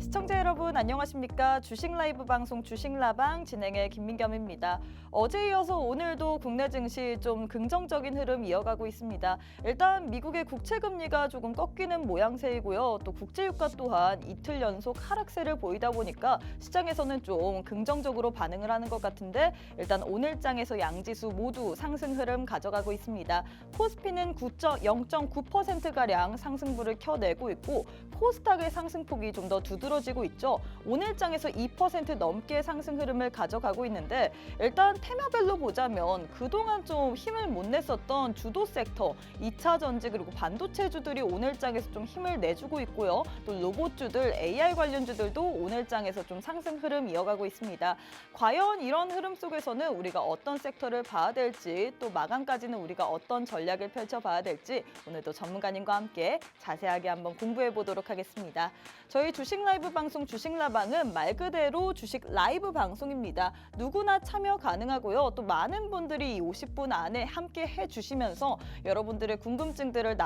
시청자 여러분 안녕하십니까? 주식 라이브 방송 주식라방 진행의 김민겸입니다. 어제 이어서 오늘도 국내 증시 좀 긍정적인 흐름 이어가고 있습니다. 일단 미국의 국채 금리가 조금 꺾이는 모양새이고요. 또 국제유가 또한 이틀 연속 하락세를 보이다 보니까 시장에서는 좀 긍정적으로 반응을 하는 것 같은데 일단 오늘 장에서 양지수 모두 상승 흐름 가져가고 있습니다. 코스피는 0.9%가량 상승부를 켜내고 있고 코스닥의 상승폭이 좀 더 두드러지고 있죠. 오늘 장에서 2% 넘게 상승 흐름을 가져가고 있는데 일단 테마별로 보자면 그동안 좀 힘을 못 냈었던 주도 섹터, 2차 전지 그리고 반도체주들이 오늘 장에서 좀 힘을 내주고 있고요. 또 로봇주들, AI 관련주들도 오늘 장에서 좀 상승 흐름 이어가고 있습니다. 과연 이런 흐름 속에서는 우리가 어떤 섹터를 봐야 될지 또 마감까지는 우리가 어떤 전략을 펼쳐봐야 될지 오늘도 전문가님과 함께 자세하게 한번 공부해 보도록 하겠습니다. 저희 주식 라이브 방송 주식라방은 말 그대로 주식 라이브 방송입니다. 누구나 참여 가능하고요. 또 많은 분들이 이 50분 안에 함께 해주시면서 여러분들의 궁금증들을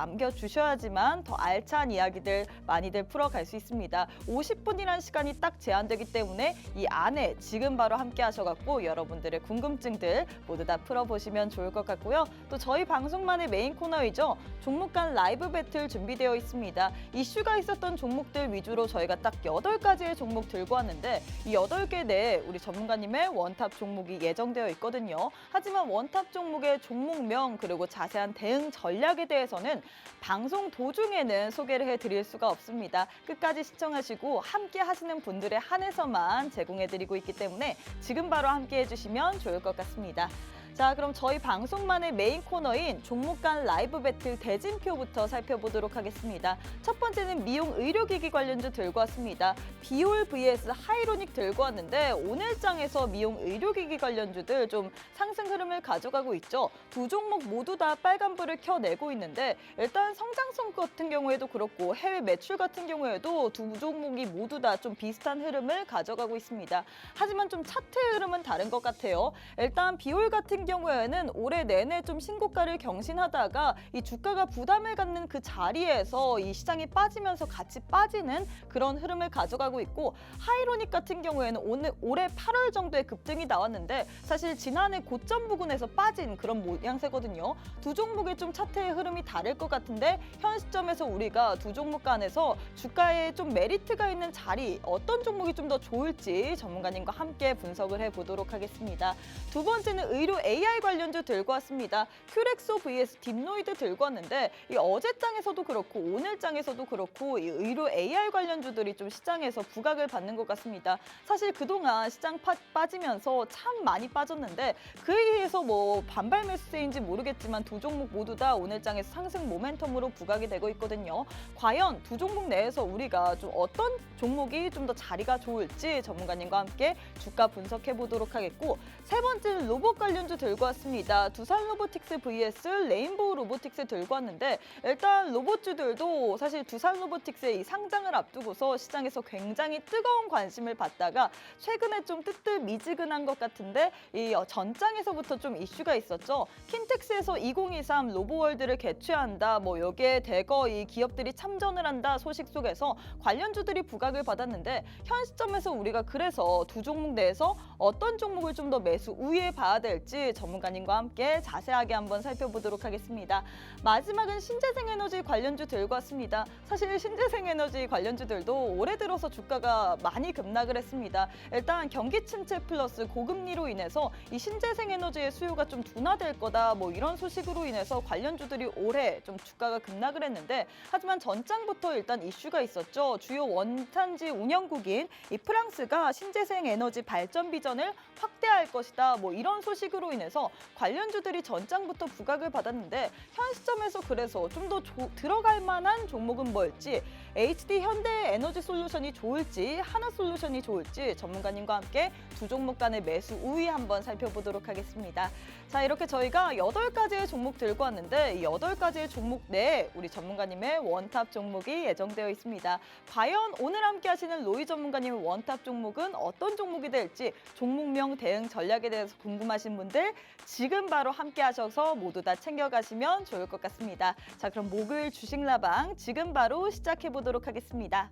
남겨주셔야지만 더 알찬 이야기들 많이들 풀어갈 수 있습니다. 50분이라는 시간이 딱 제한되기 때문에 이 안에 지금 바로 함께 하셔갖고 여러분들의 궁금증들 모두 다 풀어보시면 좋을 것 같고요. 또 저희 방송만의 메인 코너이죠. 종목 간 라이브 배틀 준비되어 있습니다. 이슈가 있었던 종목들 위주로 저희가 딱 8가지의 종목 들고 왔는데 이 8개 내에 우리 전문가님의 원탑 종목이 예정되어 있거든요. 하지만 원탑 종목의 종목명 그리고 자세한 대응 전략에 대해서는 방송 도중에는 소개를 해드릴 수가 없습니다. 끝까지 시청하시고 함께 하시는 분들에 한해서만 제공해드리고 있기 때문에 지금 바로 함께 해주시면 좋을 것 같습니다. 자, 그럼 저희 방송만의 메인 코너인 종목 간 라이브 배틀 대진표부터 살펴보도록 하겠습니다. 첫 번째는 미용 의료기기 관련주 들고 왔습니다. 비올 vs 하이로닉 들고 왔는데 오늘 장에서 미용 의료기기 관련주들 좀 상승 흐름을 가져가고 있죠. 두 종목 모두 다 빨간불을 켜내고 있는데 일단 성장성 같은 경우에도 그렇고 해외 매출 같은 경우에도 두 종목이 모두 다 좀 비슷한 흐름을 가져가고 있습니다. 하지만 좀 차트의 흐름은 다른 것 같아요. 일단 비올 같은 경우에는 올해 내내 좀 신고가를 경신하다가 이 주가가 부담을 갖는 그 자리에서 이 시장이 빠지면서 같이 빠지는 그런 흐름을 가져가고 있고 하이로닉 같은 경우에는 올해 8월 정도에 급등이 나왔는데 사실 지난해 고점 부근에서 빠진 그런 모양새거든요. 두 종목의 좀 차트의 흐름이 다를 것 같은데 현 시점에서 우리가 두 종목 간에서 주가에 좀 메리트가 있는 자리 어떤 종목이 좀 더 좋을지 전문가님과 함께 분석을 해보도록 하겠습니다. 두 번째는 의료 AI 관련주 들고 왔습니다. 큐렉소 vs 딥노이드 들고 왔는데 이 어제 장에서도 그렇고 오늘 장에서도 그렇고 이 의료 AI 관련주들이 좀 시장에서 부각을 받는 것 같습니다. 사실 그동안 시장 빠지면서 참 많이 빠졌는데 그에 의해서 뭐 반발 매수세인지 모르겠지만 두 종목 모두 다 오늘 장에서 상승 모멘텀으로 부각이 되고 있거든요. 과연 두 종목 내에서 우리가 좀 어떤 종목이 좀 더 자리가 좋을지 전문가님과 함께 주가 분석해 보도록 하겠고 세 번째는 로봇 관련주 들고 왔습니다. 두산 로보틱스 vs 레인보우 로보틱스 들고 왔는데 일단 로봇주들도 사실 두산 로보틱스의 이 상장을 앞두고서 시장에서 굉장히 뜨거운 관심을 받다가 최근에 좀 뜨뜻미지근한 것 같은데 이 전장에서부터 좀 이슈가 있었죠. 킨텍스에서 2023 로보월드를 개최한다. 뭐 여기에 대거 이 기업들이 참전을 한다 소식 속에서 관련주들이 부각을 받았는데 현 시점에서 우리가 그래서 두 종목 내에서 어떤 종목을 좀 더 매수 우위에 봐야 될지 전문가님과 함께 자세하게 한번 살펴보도록 하겠습니다. 마지막은 신재생에너지 관련주 들고 왔습니다. 사실 신재생에너지 관련주들도 올해 들어서 주가가 많이 급락을 했습니다. 일단 경기 침체 플러스 고금리로 인해서 이 신재생에너지의 수요가 좀 둔화될 거다 뭐 이런 소식으로 인해서 관련주들이 올해 좀 주가가 급락을 했는데 하지만 전장부터 일단 이슈가 있었죠. 주요 원탄지 운영국인 이 프랑스가 신재생에너지 발전 비전을 확대할 것이다 뭐 이런 소식으로 인해서 관련주들이 전장부터 부각을 받았는데 현 시점에서 그래서 좀 더 들어갈 만한 종목은 뭘지 HD 현대 에너지 솔루션이 좋을지 하나솔루션이 좋을지 전문가님과 함께 두 종목 간의 매수 우위 한번 살펴보도록 하겠습니다. 자, 이렇게 저희가 8가지의 종목 들고 왔는데 이 8가지의 종목 내에 우리 전문가님의 원탑 종목이 예정되어 있습니다. 과연 오늘 함께 하시는 로이 전문가님의 원탑 종목은 어떤 종목이 될지 종목명 대응 전략에 대해서 궁금하신 분들 지금 바로 함께 하셔서 모두 다 챙겨가시면 좋을 것 같습니다. 자, 그럼 목요일 주식라방 지금 바로 시작해 보도록 하겠습니다.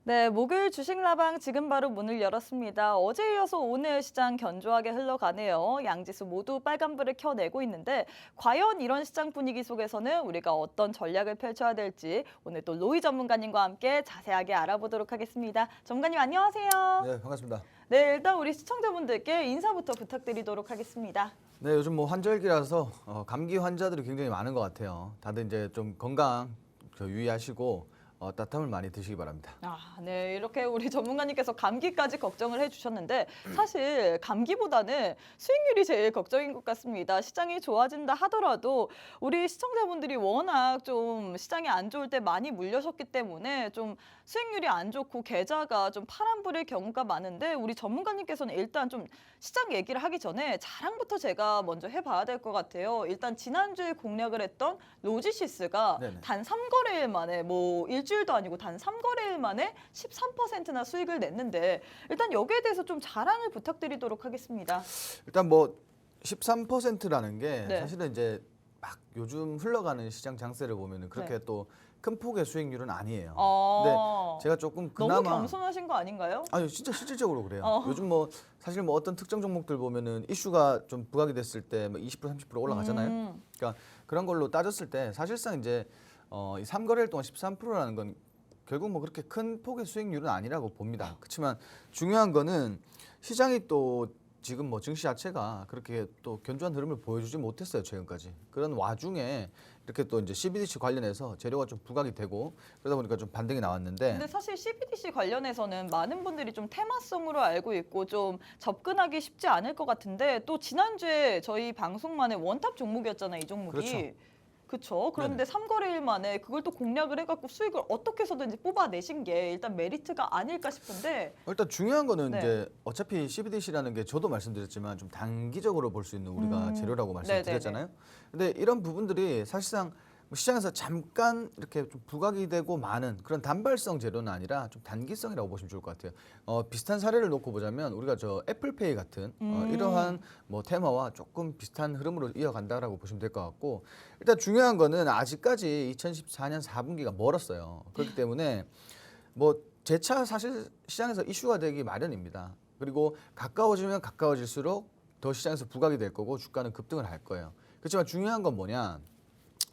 네, 목요일 주식라방 지금 바로 문을 열었습니다. 어제 이어서 오늘 시장 견조하게 흘러가네요. 양지수 모두 빨간불을 켜내고 있는데 과연 이런 시장 분위기 속에서는 우리가 어떤 전략을 펼쳐야 될지 오늘 또 로이 전문가님과 함께 자세하게 알아보도록 하겠습니다. 전문가님 안녕하세요. 네, 반갑습니다. 네, 일단 우리 시청자분들께 인사부터 부탁드리도록 하겠습니다. 네, 요즘 뭐 환절기라서 감기 환자들이 굉장히 많은 것 같아요. 다들 이제 좀 건강 유의하시고 따뜻함을 많이 드시기 바랍니다. 네, 이렇게 우리 전문가님께서 감기까지 걱정을 해주셨는데 사실 감기보다는 수익률이 제일 걱정인 것 같습니다. 시장이 좋아진다 하더라도 우리 시청자분들이 워낙 좀 시장이 안 좋을 때 많이 물려셨기 때문에 좀 수익률이 안 좋고 계좌가 좀 파란불일 경우가 많은데 우리 전문가님께서는 일단 좀 시장 얘기를 하기 전에 자랑부터 제가 먼저 해봐야 될 것 같아요. 일단 지난주에 공략을 했던 로지시스가 네네. 단 3거래일 만에 뭐 일주일도 아니고 단 3거래일 만에 13%나 수익을 냈는데 일단 여기에 대해서 좀 자랑을 부탁드리도록 하겠습니다. 일단 뭐 13%라는 게 네. 사실은 이제 막 요즘 흘러가는 시장 장세를 보면은 그렇게 네. 또 큰 폭의 수익률은 아니에요. 어, 제가 조금 너무 그나마 겸손하신 거 아닌가요? 아니 진짜 실질적으로 그래요. 어. 요즘 뭐 사실 뭐 어떤 특정 종목들 보면은 이슈가 좀 부각이 됐을 때 뭐 20% 30% 올라가잖아요. 그러니까 그런 걸로 따졌을 때 사실상 이제 이 3거래일 동안 13%라는 건 결국 뭐 그렇게 큰 폭의 수익률은 아니라고 봅니다. 그렇지만 중요한 거는 시장이 또 지금 뭐 증시 자체가 그렇게 또 견조한 흐름을 보여주지 못했어요, 최근까지. 그런 와중에 이렇게 또 이제 CBDC 관련해서 재료가 좀 부각이 되고 그러다 보니까 좀 반등이 나왔는데 근데 사실 CBDC 관련해서는 많은 분들이 좀 테마성으로 알고 있고 좀 접근하기 쉽지 않을 것 같은데 또 지난주에 저희 방송만의 원탑 종목이었잖아요, 이 종목이. 그렇죠. 그렇죠. 그런데 3거래일 만에 그걸 또 공략을 해갖고 수익을 어떻게 해서든지 뽑아내신 게 일단 메리트가 아닐까 싶은데 일단 중요한 거는 네. 이제 어차피 CBDC라는 게 저도 말씀드렸지만 좀 단기적으로 볼 수 있는 우리가 재료라고 말씀드렸잖아요. 근데 이런 부분들이 사실상 뭐 시장에서 잠깐 이렇게 좀 부각이 되고 많은 그런 단발성 재료는 아니라 좀 단기성이라고 보시면 좋을 것 같아요. 비슷한 사례를 놓고 보자면 우리가 저 애플페이 같은 이러한 뭐 테마와 조금 비슷한 흐름으로 이어간다라고 보시면 될 것 같고 일단 중요한 거는 아직까지 2014년 4분기가 멀었어요. 그렇기 때문에 뭐 재차 사실 시장에서 이슈가 되기 마련입니다. 그리고 가까워지면 가까워질수록 더 시장에서 부각이 될 거고 주가는 급등을 할 거예요. 그렇지만 중요한 건 뭐냐?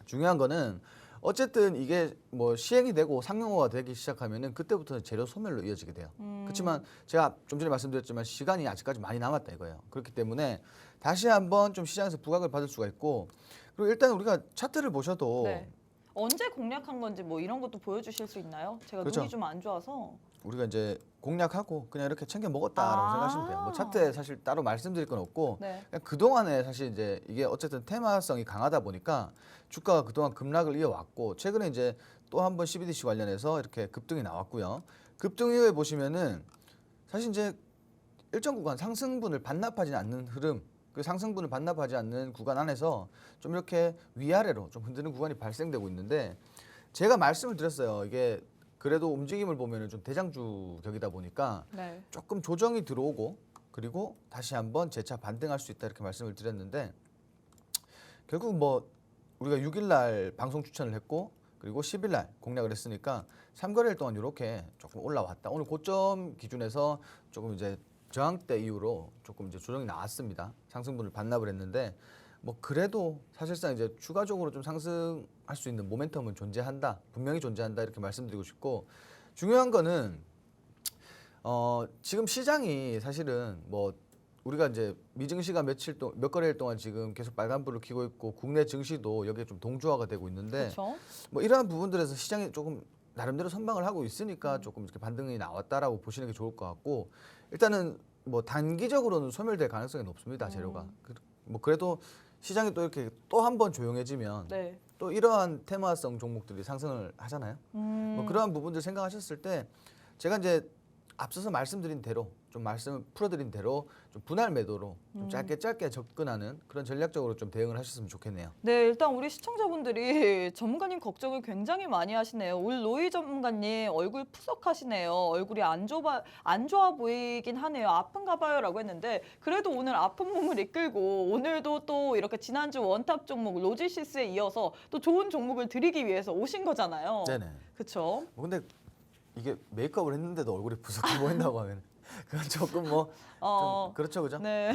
중요한 거는 어쨌든 이게 뭐 시행이 되고 상용화가 되기 시작하면은 그때부터는 재료 소멸로 이어지게 돼요. 그렇지만 제가 좀 전에 말씀드렸지만 시간이 아직까지 많이 남았다 이거예요. 그렇기 때문에 다시 한번 좀 시장에서 부각을 받을 수가 있고 그리고 일단 우리가 차트를 보셔도 네. 언제 공략한 건지 뭐 이런 것도 보여주실 수 있나요? 제가 그렇죠. 눈이 좀 안 좋아서. 우리가 이제 공략하고 그냥 이렇게 챙겨 먹었다라고 아. 생각하시면 돼요. 뭐 차트에 사실 따로 말씀드릴 건 없고 네. 그냥 그동안에 사실 이제 이게 어쨌든 테마성이 강하다 보니까 주가가 그동안 급락을 이어왔고 최근에 이제 또 한 번 CBDC 관련해서 이렇게 급등이 나왔고요. 급등 이후에 보시면은 사실 이제 일정 구간 상승분을 반납하지 않는 흐름 그 상승분을 반납하지 않는 구간 안에서 좀 이렇게 위아래로 좀 흔드는 구간이 발생되고 있는데 제가 말씀을 드렸어요. 이게 그래도 움직임을 보면은 좀 대장주격이다 보니까 네. 조금 조정이 들어오고 그리고 다시 한번 재차 반등할 수 있다 이렇게 말씀을 드렸는데 결국 뭐 우리가 6일 날 방송 추천을 했고 그리고 10일 날 공략을 했으니까 3거래일 동안 이렇게 조금 올라왔다. 오늘 고점 기준에서 조금 이제 저항대 이후로 조금 이제 조정이 나왔습니다. 상승분을 반납을 했는데 뭐 그래도 사실상 이제 추가적으로 좀 상승할 수 있는 모멘텀은 존재한다. 분명히 존재한다 이렇게 말씀드리고 싶고 중요한 거는 지금 시장이 사실은 뭐 우리가 이제 미증시가 몇 거래일 동안 지금 계속 빨간불을 켜고 있고 국내 증시도 여기에 좀 동조화가 되고 있는데 그렇죠. 뭐 이러한 부분들에서 시장이 조금 나름대로 선방을 하고 있으니까 조금 이렇게 반등이 나왔다라고 보시는 게 좋을 것 같고 일단은 뭐 단기적으로는 소멸될 가능성이 높습니다 재료가 뭐 그래도 시장이 또 이렇게 또 한 번 조용해지면 네. 또 이러한 테마성 종목들이 상승을 하잖아요. 뭐 그러한 부분들 생각하셨을 때 제가 이제 앞서서 말씀드린 대로 좀 말씀을 풀어드린 대로 좀 분할 매도로 좀 짧게 접근하는 그런 전략적으로 좀 대응을 하셨으면 좋겠네요. 네, 일단 우리 시청자분들이 전문가님 걱정을 굉장히 많이 하시네요. 우리 로이 전문가님 얼굴 푸석하시네요. 얼굴이 안 좋아 보이긴 하네요. 아픈가 봐요라고 했는데 그래도 오늘 아픈 몸을 이끌고 오늘도 또 이렇게 지난주 원탑 종목 로지시스에 이어서 또 좋은 종목을 드리기 위해서 오신 거잖아요. 네네. 그렇죠? 뭐 근데 이게 메이크업을 했는데도 얼굴이 부석해 보인다고 하면 그건 조금 뭐 좀 그렇죠, 그죠? 네.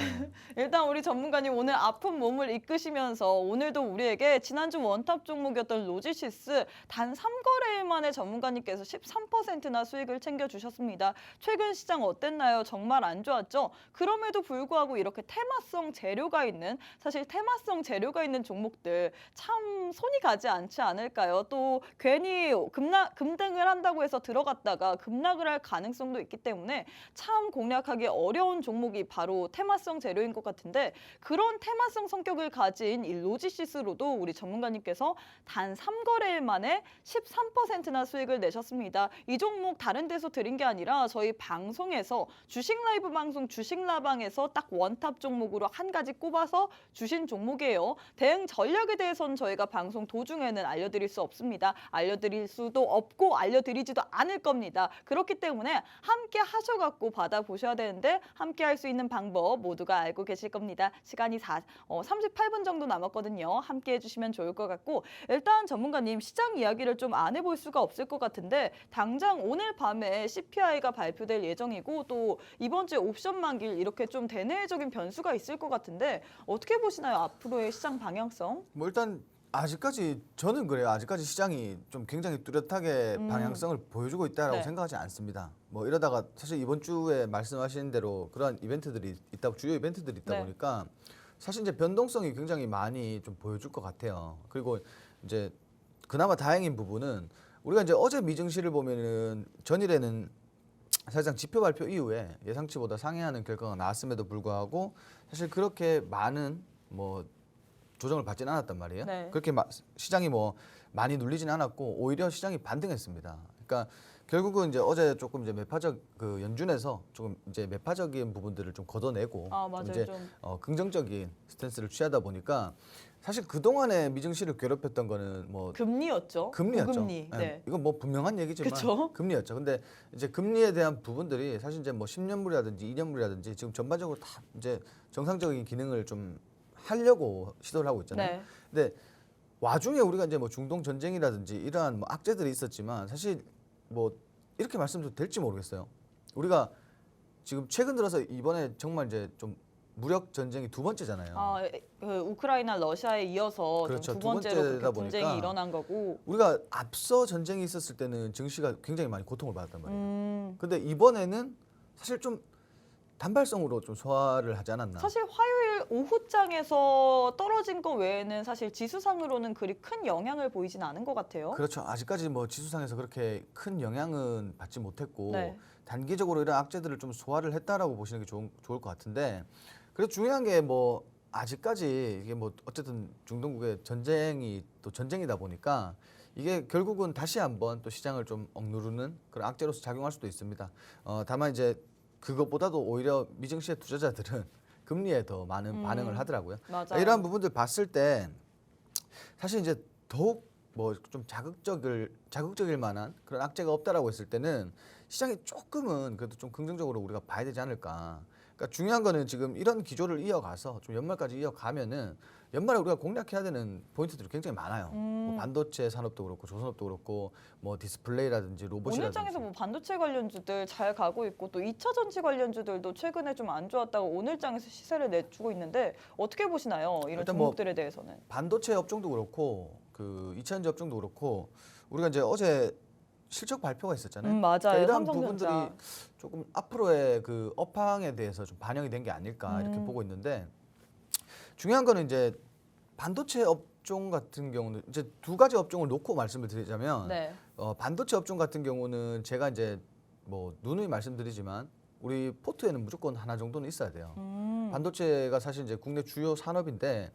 일단 우리 전문가님 오늘 아픈 몸을 이끄시면서 오늘도 우리에게 지난주 원탑 종목이었던 로지시스 단 3거래일 만에 전문가님께서 13%나 수익을 챙겨주셨습니다. 최근 시장 어땠나요? 정말 안 좋았죠? 그럼에도 불구하고 이렇게 테마성 재료가 있는 사실 테마성 재료가 있는 종목들 참 손이 가지 않지 않을까요? 또 괜히 급등을 한다고 해서 들어갔다가 급락을 할 가능성도 있기 때문에 참 공략하기 어려운 종목이 바로 테마성 재료인 것 같은데 그런 테마성 성격을 가진 이 로지시스로도 우리 전문가님께서 단 3거래일 만에 13%나 수익을 내셨습니다. 이 종목 다른 데서 드린 게 아니라 저희 방송에서 주식 라이브 방송 주식라방에서 딱 원탑 종목으로 한 가지 꼽아서 주신 종목이에요. 대응 전략에 대해서는 저희가 방송 도중에는 알려드릴 수 없습니다. 알려드릴 수도 없고 알려드리지도 않을 겁니다. 그렇기 때문에 함께 하셔갖고 받아보셔야 되는데 함께 할 수 있는 방법 모두가 알고 계실 겁니다. 시간이 38분 정도 남았거든요. 함께 해주시면 좋을 것 같고 일단 전문가님 시장 이야기를 좀 안 해볼 수가 없을 것 같은데 당장 오늘 밤에 CPI가 발표될 예정이고 또 이번 주에 옵션 만기일 이렇게 좀 대내적인 변수가 있을 것 같은데 어떻게 보시나요? 앞으로의 시장 방향성? 뭐 일단 아직까지 저는 그래요. 아직까지 시장이 좀 굉장히 뚜렷하게 방향성을 보여주고 있다라고 네. 생각하지 않습니다. 뭐 이러다가 사실 이번 주에 말씀하신 대로 그러한 이벤트들이 있다, 주요 이벤트들이 있다 네. 보니까 사실 이제 변동성이 굉장히 많이 좀 보여줄 것 같아요. 그리고 이제 그나마 다행인 부분은 우리가 이제 어제 미증시를 보면은 전일에는 사실상 지표 발표 이후에 예상치보다 상회하는 결과가 나왔음에도 불구하고 사실 그렇게 많은 뭐 조정을 받지는 않았단 말이에요. 네. 그렇게 시장이 뭐 많이 눌리지는 않았고 오히려 시장이 반등했습니다. 그러니까 결국은 이제 어제 조금 이제 매파적 그 연준에서 조금 이제 매파적인 부분들을 좀 걷어내고 아 좀 맞아요. 이제 좀 긍정적인 스탠스를 취하다 보니까 사실 그 동안에 미증시를 괴롭혔던 거는 뭐 금리였죠. 금리였죠. 고금리. 예, 네. 이건 뭐 분명한 얘기지만 그쵸? 금리였죠. 근데 이제 금리에 대한 부분들이 사실 이제 뭐 10년물이라든지 2년물이라든지 지금 전반적으로 다 이제 정상적인 기능을 좀 하려고 시도를 하고 있잖아요. 네. 근데 와중에 우리가 이제 뭐 중동 전쟁이라든지 이러한 뭐 악재들이 있었지만 사실 뭐 이렇게 말씀드려도 될지 모르겠어요. 우리가 지금 최근 들어서 이번에 정말 이제 좀 무력 전쟁이 두 번째잖아요. 그 우크라이나 러시아에 이어서 그렇죠. 좀 두 두 번째로 번째다 그렇게 분쟁이 보니까 일어난 거고. 우리가 앞서 전쟁이 있었을 때는 증시가 굉장히 많이 고통을 받았단 말이에요. 음, 근데 이번에는 사실 좀 단발성으로 좀 소화를 하지 않았나. 사실 화요일 오후장에서 떨어진 거 외에는 사실 지수상으로는 그리 큰 영향을 보이진 않은 것 같아요. 그렇죠. 아직까지 뭐 지수상에서 그렇게 큰 영향은 받지 못했고 네. 단기적으로 이런 악재들을 좀 소화를 했다라고 보시는 게 좋을 것 같은데 그래도 중요한 게 뭐 아직까지 이게 뭐 어쨌든 중동국의 전쟁이 또 전쟁이다 보니까 이게 결국은 다시 한번 또 시장을 좀 억누르는 그런 악재로서 작용할 수도 있습니다. 다만 이제 그것보다도 오히려 미증시의 투자자들은 금리에 더 많은 반응을 하더라고요. 맞아요. 이러한 부분들 봤을 때 사실 이제 더욱 뭐 좀 자극적일 만한 그런 악재가 없다라고 했을 때는 시장이 조금은 그래도 좀 긍정적으로 우리가 봐야 되지 않을까. 그러니까 중요한 거는 지금 이런 기조를 이어가서 좀 연말까지 이어가면은 연말에 우리가 공략해야 되는 포인트들이 굉장히 많아요. 뭐 반도체 산업도 그렇고 조선업도 그렇고 뭐 디스플레이라든지 로봇이라든지. 오늘장에서 뭐 반도체 관련주들 잘 가고 있고 또 2차 전지 관련주들도 최근에 좀 안 좋았다고 오늘장에서 시세를 내주고 있는데 어떻게 보시나요? 이런 일단 뭐 종목들에 대해서는. 반도체 업종도 그렇고 그 2차전지 업종도 그렇고 우리가 이제 어제 실적 발표가 있었잖아요. 맞아요. 이러한 삼성전자. 부분들이 조금 앞으로의 그 업황에 대해서 좀 반영이 된 게 아닐까 이렇게 보고 있는데 중요한 거는 이제 반도체 업종 같은 경우는 이제 두 가지 업종을 놓고 말씀을 드리자면 네. 반도체 업종 같은 경우는 제가 이제 뭐 누누이 말씀드리지만 우리 포트에는 무조건 하나 정도는 있어야 돼요. 반도체가 사실 이제 국내 주요 산업인데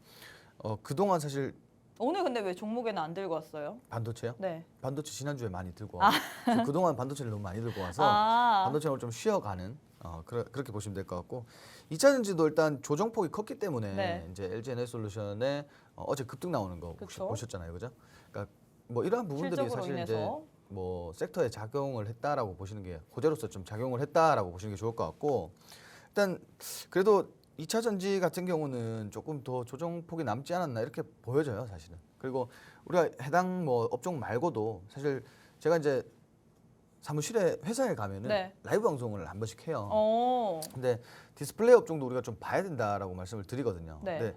그동안 사실 오늘 근데 왜 종목에는 안 들고 왔어요? 반도체요? 네. 반도체 지난주에 많이 들고 와서 그동안 반도체를 너무 많이 들고 와서 아, 반도체를 좀 쉬어가는 그렇게 보시면 될 것 같고 2차 전지도 일단 조정폭이 컸기 때문에 네. 이제 LG 에너지솔루션에 어제 급등 나오는 거 그쵸. 보셨잖아요, 그죠? 그러니까 뭐 이러한 부분들이 실적으로 사실 이제 인해서. 뭐 섹터에 작용을 했다라고 보시는 게 호재로서 좀 작용을 했다라고 보시는 게 좋을 것 같고 일단 그래도 2차 전지 같은 경우는 조금 더 조정폭이 남지 않았나 이렇게 보여져요, 사실은. 그리고 우리가 해당 뭐 업종 말고도 사실 제가 이제 사무실에 회사에 가면은 네. 라이브 방송을 한 번씩 해요. 어. 근데 디스플레이 업종도 우리가 좀 봐야 된다라고 말씀을 드리거든요. 네. 근데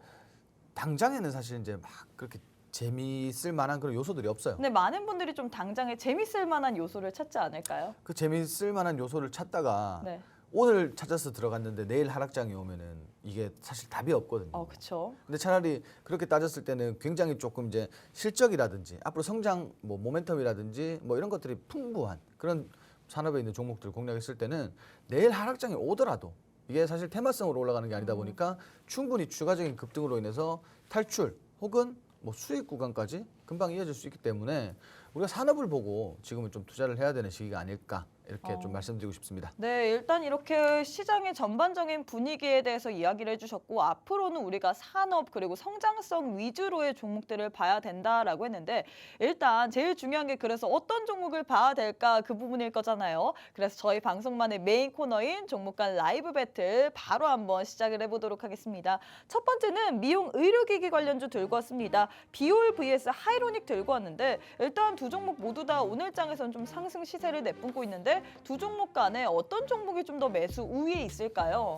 당장에는 사실 이제 막 그렇게 재미있을 만한 그런 요소들이 없어요. 근데 많은 분들이 좀 당장에 재밌을 만한 요소를 찾지 않을까요? 그 재미있을 만한 요소를 찾다가 네. 오늘 찾아서 들어갔는데 내일 하락장이 오면은 이게 사실 답이 없거든요. 그렇죠. 근데 차라리 그렇게 따졌을 때는 굉장히 조금 이제 실적이라든지 앞으로 성장 뭐 모멘텀이라든지 뭐 이런 것들이 풍부한 그런 산업에 있는 종목들을 공략했을 때는 내일 하락장이 오더라도 이게 사실 테마성으로 올라가는 게 아니다 보니까 충분히 추가적인 급등으로 인해서 탈출 혹은 뭐 수익 구간까지 금방 이어질 수 있기 때문에 우리가 산업을 보고 지금은 좀 투자를 해야 되는 시기가 아닐까 이렇게 좀 말씀드리고 싶습니다. 네, 일단 이렇게 시장의 전반적인 분위기에 대해서 이야기를 해주셨고 앞으로는 우리가 산업 그리고 성장성 위주로의 종목들을 봐야 된다라고 했는데 일단 제일 중요한 게 그래서 어떤 종목을 봐야 될까 그 부분일 거잖아요. 그래서 저희 방송만의 메인 코너인 종목 간 라이브 배틀 바로 한번 시작을 해보도록 하겠습니다. 첫 번째는 미용 의료기기 관련주 들고 왔습니다. 비올 vs 하이로닉 들고 왔는데 일단 두 종목 모두 다 오늘 장에서는 좀 상승 시세를 내뿜고 있는데 두 종목 간에 어떤 종목이 좀 더 매수 우위에 있을까요?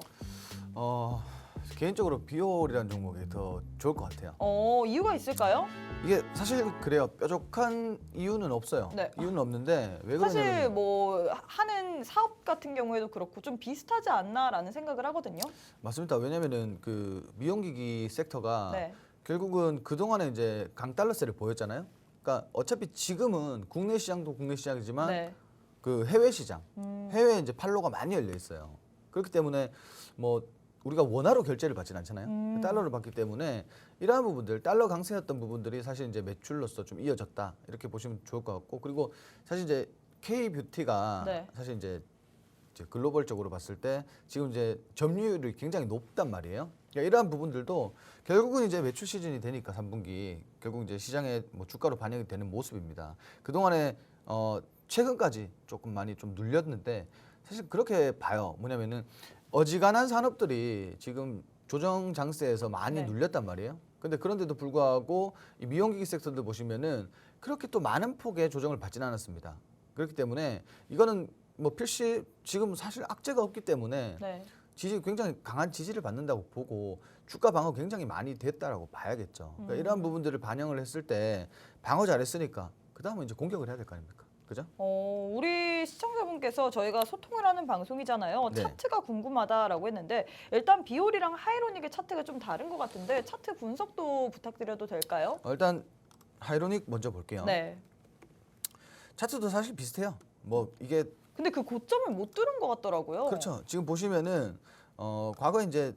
개인적으로 비올이라는 종목이 더 좋을 것 같아요. 이유가 있을까요? 이게 사실 그래요. 뾰족한 이유는 없어요. 네. 이유는 없는데 왜 사실 그러냐면 뭐 하는 사업 같은 경우에도 그렇고 좀 비슷하지 않나라는 생각을 하거든요. 맞습니다. 왜냐면은 그 미용기기 섹터가 네. 결국은 그동안에 이제 강달러세를 보였잖아요. 그러니까 어차피 지금은 국내 시장도 국내 시장이지만 네. 그 해외 시장, 해외에 이제 판로가 많이 열려 있어요. 그렇기 때문에 뭐 우리가 원화로 결제를 받진 않잖아요. 달러를 받기 때문에 이러한 부분들, 달러 강세였던 부분들이 사실 이제 매출로서 좀 이어졌다 이렇게 보시면 좋을 것 같고 그리고 사실 이제 K 뷰티가 네. 사실 이제 글로벌적으로 봤을 때 지금 이제 점유율이 굉장히 높단 말이에요. 그러니까 이러한 부분들도 결국은 이제 매출 시즌이 되니까 3분기 결국 이제 시장에 뭐 주가로 반영이 되는 모습입니다. 그 동안에 최근까지 조금 많이 좀 눌렸는데 사실 그렇게 봐요. 뭐냐면은 어지간한 산업들이 지금 조정 장세에서 많이 네. 눌렸단 말이에요. 근데 그런데도 불구하고 이 미용기기 섹터들 보시면은 그렇게 또 많은 폭의 조정을 받지는 않았습니다. 그렇기 때문에 이거는 뭐 필시 지금 사실 악재가 없기 때문에 네. 지지 굉장히 강한 지지를 받는다고 보고 주가 방어 굉장히 많이 됐다라고 봐야겠죠. 그러니까 이러한 부분들을 반영을 했을 때 방어 잘했으니까 그 다음은 이제 공격을 해야 될 거 아닙니까? 그죠? 우리 시청자분께서 저희가 소통을 하는 방송이잖아요. 네. 차트가 궁금하다라고 했는데 일단 비올이랑 하이로닉의 차트가 좀 다른 것 같은데 차트 분석도 부탁드려도 될까요? 일단 하이로닉 먼저 볼게요. 네. 차트도 사실 비슷해요. 뭐 이게 근데 그 고점을 못 뚫은 것 같더라고요. 그렇죠. 지금 보시면은 과거에 이제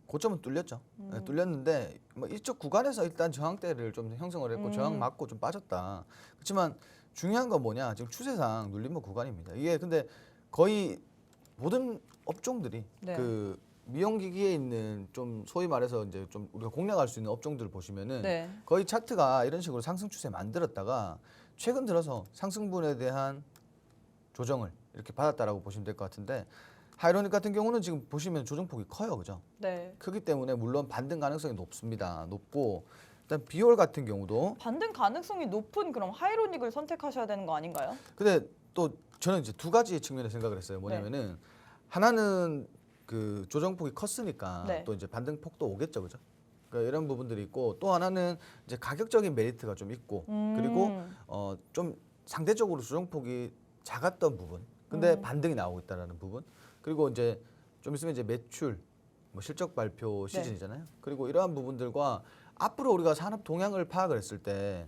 고점은 뚫렸죠. 네, 뚫렸는데 뭐 이쪽 구간에서 일단 저항대를 좀 형성을 했고 저항 맞고 좀 빠졌다. 그렇지만 중요한 건 뭐냐? 지금 추세상 눌림목 구간입니다. 이게 근데 거의 모든 업종들이 네. 그 미용기기에 있는 좀 소위 말해서 이제 좀 우리가 공략할 수 있는 업종들을 보시면은 네. 거의 차트가 이런 식으로 상승 추세 만들었다가 최근 들어서 상승분에 대한 조정을 이렇게 받았다라고 보시면 될 것 같은데 하이로닉 같은 경우는 지금 보시면 조정폭이 커요, 그죠? 네. 크기 때문에 물론 반등 가능성이 높습니다. 높고 일단 비올 같은 경우도 반등 가능성이 높은 그럼 하이로닉을 선택하셔야 되는 거 아닌가요? 근데 또 저는 이제 두 가지 측면의 생각을 했어요. 뭐냐면은 하나는 그 조정폭이 컸으니까 네. 또 이제 반등 폭도 오겠죠, 그죠? 그러니까 이런 부분들이 있고 또 하나는 이제 가격적인 메리트가 좀 있고 그리고 좀 상대적으로 조정폭이 작았던 부분, 근데 반등이 나오고 있다라는 부분, 그리고 이제 좀 있으면 이제 매출, 뭐 실적 발표 시즌이잖아요. 그리고 이러한 부분들과 앞으로 우리가 산업 동향을 파악을 했을 때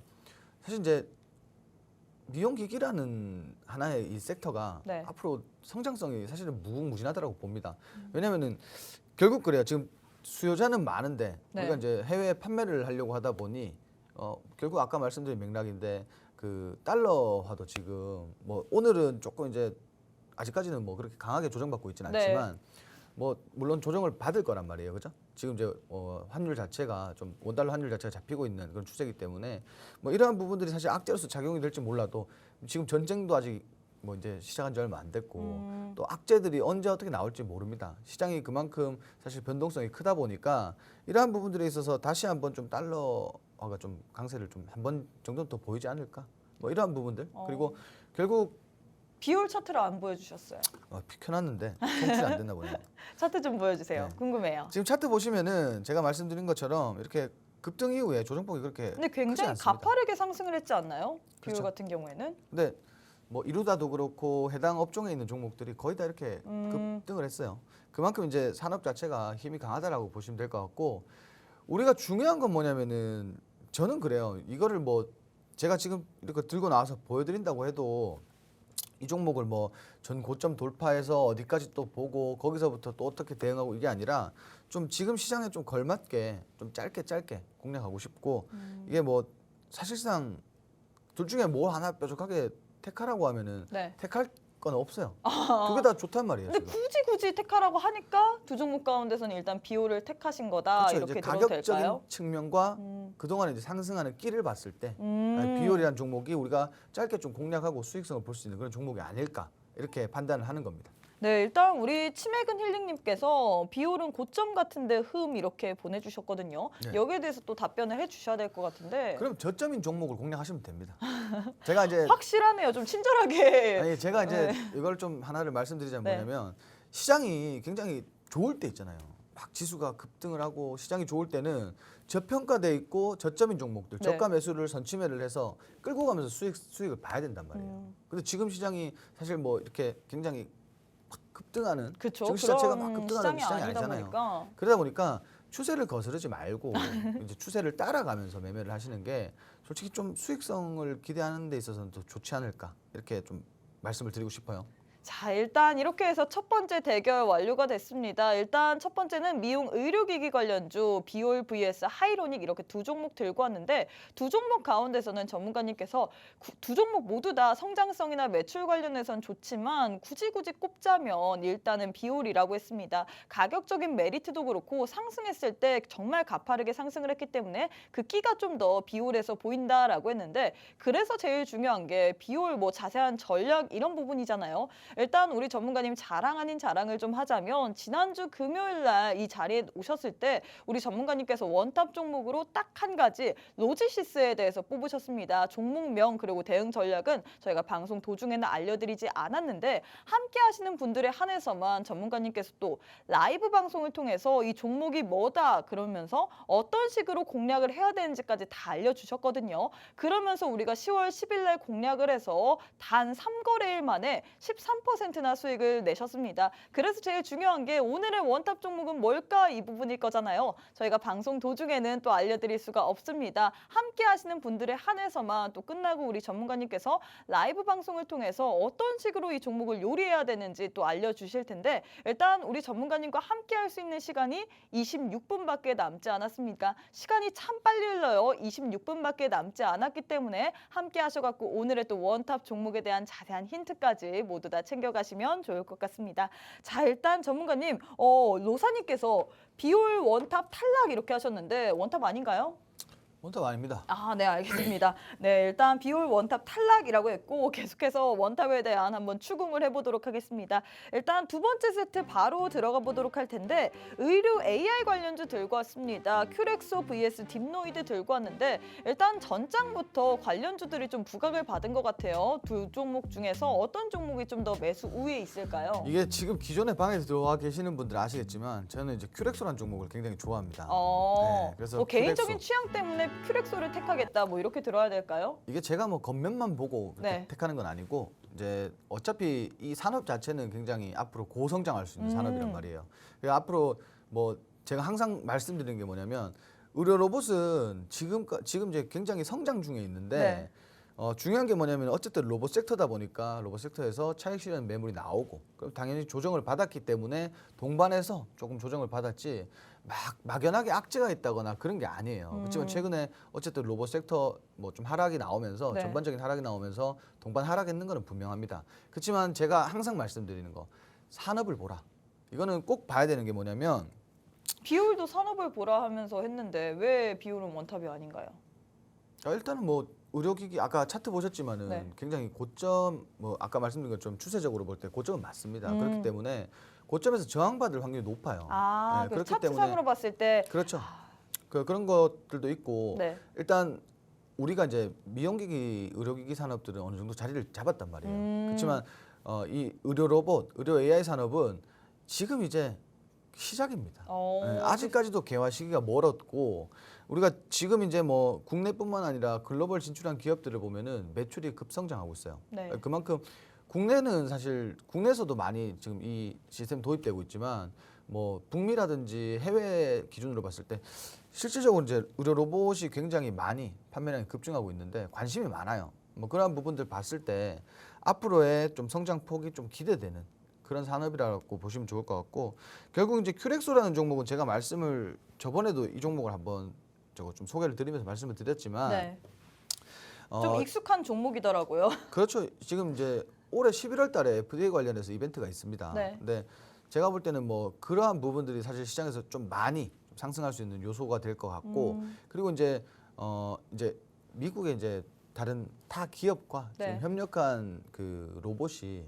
사실 이제 미용기기라는 하나의 이 섹터가 네. 앞으로 성장성이 사실은 무궁무진하다라고 봅니다. 왜냐면은 결국 그래요. 지금 수요자는 많은데 네. 우리가 이제 해외 판매를 하려고 하다 보니 결국 아까 말씀드린 맥락인데 그 달러화도 지금 뭐 오늘은 조금 이제 아직까지는 뭐 그렇게 강하게 조정받고 있지는 네. 않지만 뭐 물론 조정을 받을 거란 말이에요, 그죠? 지금 이제 환율 자체가 좀 원달러 환율 자체가 잡히고 있는 그런 추세이기 때문에 뭐 이러한 부분들이 사실 악재로서 작용이 될지 몰라도 지금 전쟁도 아직 뭐 이제 시작한 지 얼마 안 됐고 또 악재들이 언제 어떻게 나올지 모릅니다. 시장이 그만큼 사실 변동성이 크다 보니까 이러한 부분들에 있어서 다시 한번 좀 달러화가 좀 강세를 좀 한 번 정도는 더 보이지 않을까? 뭐 이러한 부분들 그리고 결국 비율 차트를 안 보여주셨어요. 켜놨는데 송출이 안 됐나 보네요. 차트 좀 보여주세요. 네. 궁금해요. 지금 차트 보시면은 제가 말씀드린 것처럼 이렇게 급등 이후에 조정폭이 그렇게 근데 크지 굉장히 않습니다. 가파르게 상승을 했지 않나요? 비율 그렇죠. 같은 경우에는. 근데 뭐 이루다도 그렇고 해당 업종에 있는 종목들이 거의 다 이렇게 급등을 했어요. 그만큼 이제 산업 자체가 힘이 강하다라고 보시면 될 것 같고, 우리가 중요한 건 뭐냐면은 저는 그래요. 이거를 뭐 제가 지금 이렇게 들고 나와서 보여드린다고 해도 이 종목을 뭐 전 고점 돌파해서 어디까지 또 보고 거기서부터 또 어떻게 대응하고 이게 아니라 좀 지금 시장에 좀 걸맞게 좀 짧게 공략하고 싶고, 이게 뭐 사실상 둘 중에 뭐 하나 뾰족하게 택하라고 하면은 네. 택할 건 없어요. 두 개 다 좋단 말이에요. 근데 지금. 굳이 택하라고 하니까 두 종목 가운데서는 일단 비율을 택하신 거다. 그렇죠. 이렇게 이제 들어도 가격적인 될까요? 측면과 그동안 이제 상승하는 끼를 봤을 때 음. 비율이라는 종목이 우리가 짧게 좀 공략하고 수익성을 볼 수 있는 그런 종목이 아닐까 이렇게 판단을 하는 겁니다. 네, 일단 우리 치맥은 힐링님께서 비율은 고점 같은데 이렇게 보내주셨거든요. 네. 여기에 대해서 또 답변을 해주셔야 될 것 같은데. 그럼 저점인 종목을 공략하시면 됩니다. 제가 이제 확실하네요. 좀 친절하게. 아니 제가 이제 네. 이걸 좀 하나를 말씀드리자면 네. 뭐냐면, 시장이 굉장히 좋을 때 있잖아요. 막 지수가 급등을 하고 시장이 좋을 때는 저평가돼 있고 저점인 종목들 네. 저가 매수를 선취매를 해서 끌고 가면서 수익을 봐야 된단 말이에요. 근데 지금 시장이 사실 뭐 이렇게 굉장히 막 급등하는 그쵸. 증시 자체가 막 그런 급등하는 시장이 아니다 아니잖아요. 보니까. 그러다 보니까 추세를 거스르지 말고 이제 추세를 따라가면서 매매를 하시는 게 솔직히 좀 수익성을 기대하는 데 있어서는 더 좋지 않을까 이렇게 좀 말씀을 드리고 싶어요. 자, 일단 이렇게 해서 첫 번째 대결 완료가 됐습니다. 일단 첫 번째는 미용 의료기기 관련주 비올 vs 하이로닉 이렇게 두 종목 들고 왔는데, 두 종목 가운데서는 전문가님께서 두 종목 모두 다 성장성이나 매출 관련해선 좋지만 굳이 꼽자면 일단은 비올이라고 했습니다. 가격적인 메리트도 그렇고 상승했을 때 정말 가파르게 상승을 했기 때문에 그 끼가 좀 더 비올에서 보인다라고 했는데, 그래서 제일 중요한 게 비올 뭐 자세한 전략 이런 부분이잖아요. 일단 우리 전문가님 자랑 아닌 자랑을 좀 하자면, 지난주 금요일 날 이 자리에 오셨을 때 우리 전문가님께서 원탑 종목으로 딱 한 가지 로지시스에 대해서 뽑으셨습니다. 종목명 그리고 대응 전략은 저희가 방송 도중에는 알려드리지 않았는데, 함께 하시는 분들에 한해서만 전문가님께서 또 라이브 방송을 통해서 이 종목이 뭐다 그러면서 어떤 식으로 공략을 해야 되는지까지 다 알려주셨거든요. 그러면서 우리가 10월 10일 날 공략을 해서 단 3거래일 만에 13%나 수익을 내셨습니다. 그래서 제일 중요한 게 오늘의 원탑 종목은 뭘까 이 부분일 거잖아요. 저희가 방송 도중에는 또 알려드릴 수가 없습니다. 함께 하시는 분들에 한해서만 또 끝나고 우리 전문가님께서 라이브 방송을 통해서 어떤 식으로 이 종목을 요리해야 되는지 또 알려주실 텐데, 일단 우리 전문가님과 함께 할 수 있는 시간이 26분밖에 남지 않았습니까? 시간이 참 빨리 흘러요. 26분밖에 남지 않았기 때문에 함께 하셔갖고 오늘의 또 원탑 종목에 대한 자세한 힌트까지 모두 다 챙겨가시면 좋을 것 같습니다. 자, 일단 전문가님, 로사님께서 비올 원탑 탈락 이렇게 하셨는데 원탑 아닌가요? 원탑 아닙니다. 아, 네, 알겠습니다. 네, 일단 비올 원탑 탈락이라고 했고 계속해서 원탑에 대한 한번 추궁을 해보도록 하겠습니다. 일단 두 번째 세트 바로 들어가 보도록 할 텐데, 의료 AI 관련주 들고 왔습니다. 큐렉소 vs 딥노이드 들고 왔는데, 일단 전장부터 관련주들이 좀 부각을 받은 것 같아요. 두 종목 중에서 어떤 종목이 좀 더 매수 우위에 있을까요? 이게 지금 기존에 방에 들어와 계시는 분들 아시겠지만 저는 이제 큐렉소라는 종목을 굉장히 좋아합니다. 네, 그래서 뭐 개인적인 큐렉소. 취향 때문에 큐렉소를 택하겠다 뭐 이렇게 들어야 될까요? 이게 제가 뭐 겉면만 보고 그렇게 네. 택하는 건 아니고, 이제 어차피 이 산업 자체는 굉장히 앞으로 고성장할 수 있는 산업이란 말이에요. 그래서 앞으로 뭐 제가 항상 말씀드리는 게 뭐냐면, 의료 로봇은 지금 이제 굉장히 성장 중에 있는데 네. 중요한 게 뭐냐면 어쨌든 로봇 섹터다 보니까 로봇 섹터에서 차익 실현 매물이 나오고, 그럼 당연히 조정을 받았기 때문에 동반해서 조금 조정을 받았지 막연하게 악재가 있다거나 그런 게 아니에요. 그렇지만 최근에 어쨌든 로봇 섹터 뭐 좀 하락이 나오면서 네. 전반적인 하락이 나오면서 동반 하락했는 거는 분명합니다. 그렇지만 제가 항상 말씀드리는 거, 산업을 보라. 이거는 꼭 봐야 되는 게 뭐냐면, 비율도 산업을 보라 하면서 했는데 왜 비율은 원탑이 아닌가요? 일단은 뭐 의료기기 아까 차트 보셨지만은 네. 굉장히 고점, 뭐 아까 말씀드린 것처럼 추세적으로 볼 때 고점은 맞습니다. 그렇기 때문에 고점에서 저항받을 확률이 높아요. 아, 네, 그 그렇기 차트상으로 봤을 때 그렇죠. 그런 것들도 있고, 네. 일단 우리가 이제 미용기기, 의료기기 산업들은 어느 정도 자리를 잡았단 말이에요. 그렇지만 이 의료 로봇, 의료 AI 산업은 지금 이제 시작입니다. 예, 아직까지도 개화 시기가 멀었고 우리가 지금 이제 뭐 국내뿐만 아니라 글로벌 진출한 기업들을 보면은 매출이 급성장하고 있어요. 네. 그만큼 국내는 사실 국내에서도 많이 지금 이 시스템 도입되고 있지만 뭐 북미라든지 해외 기준으로 봤을 때 실질적으로 이제 의료 로봇이 굉장히 많이 판매량이 급증하고 있는데 관심이 많아요. 뭐 그런 부분들 봤을 때 앞으로의 좀 성장 폭이 좀 기대되는 그런 산업이라고 보시면 좋을 것 같고 결국 이제 큐렉소라는 종목은 제가 말씀을 저번에도 이 종목을 한번 저거 좀 소개를 드리면서 말씀을 드렸지만 네. 좀 익숙한 종목이더라고요. 그렇죠. 지금 이제 올해 11월 달에 FDA 관련해서 이벤트가 있습니다. 네. 근데 제가 볼 때는 뭐 그러한 부분들이 사실 시장에서 좀 많이 상승할 수 있는 요소가 될 것 같고 그리고 이제 미국의 이제 다른 타 기업과 네. 지금 협력한 그 로봇이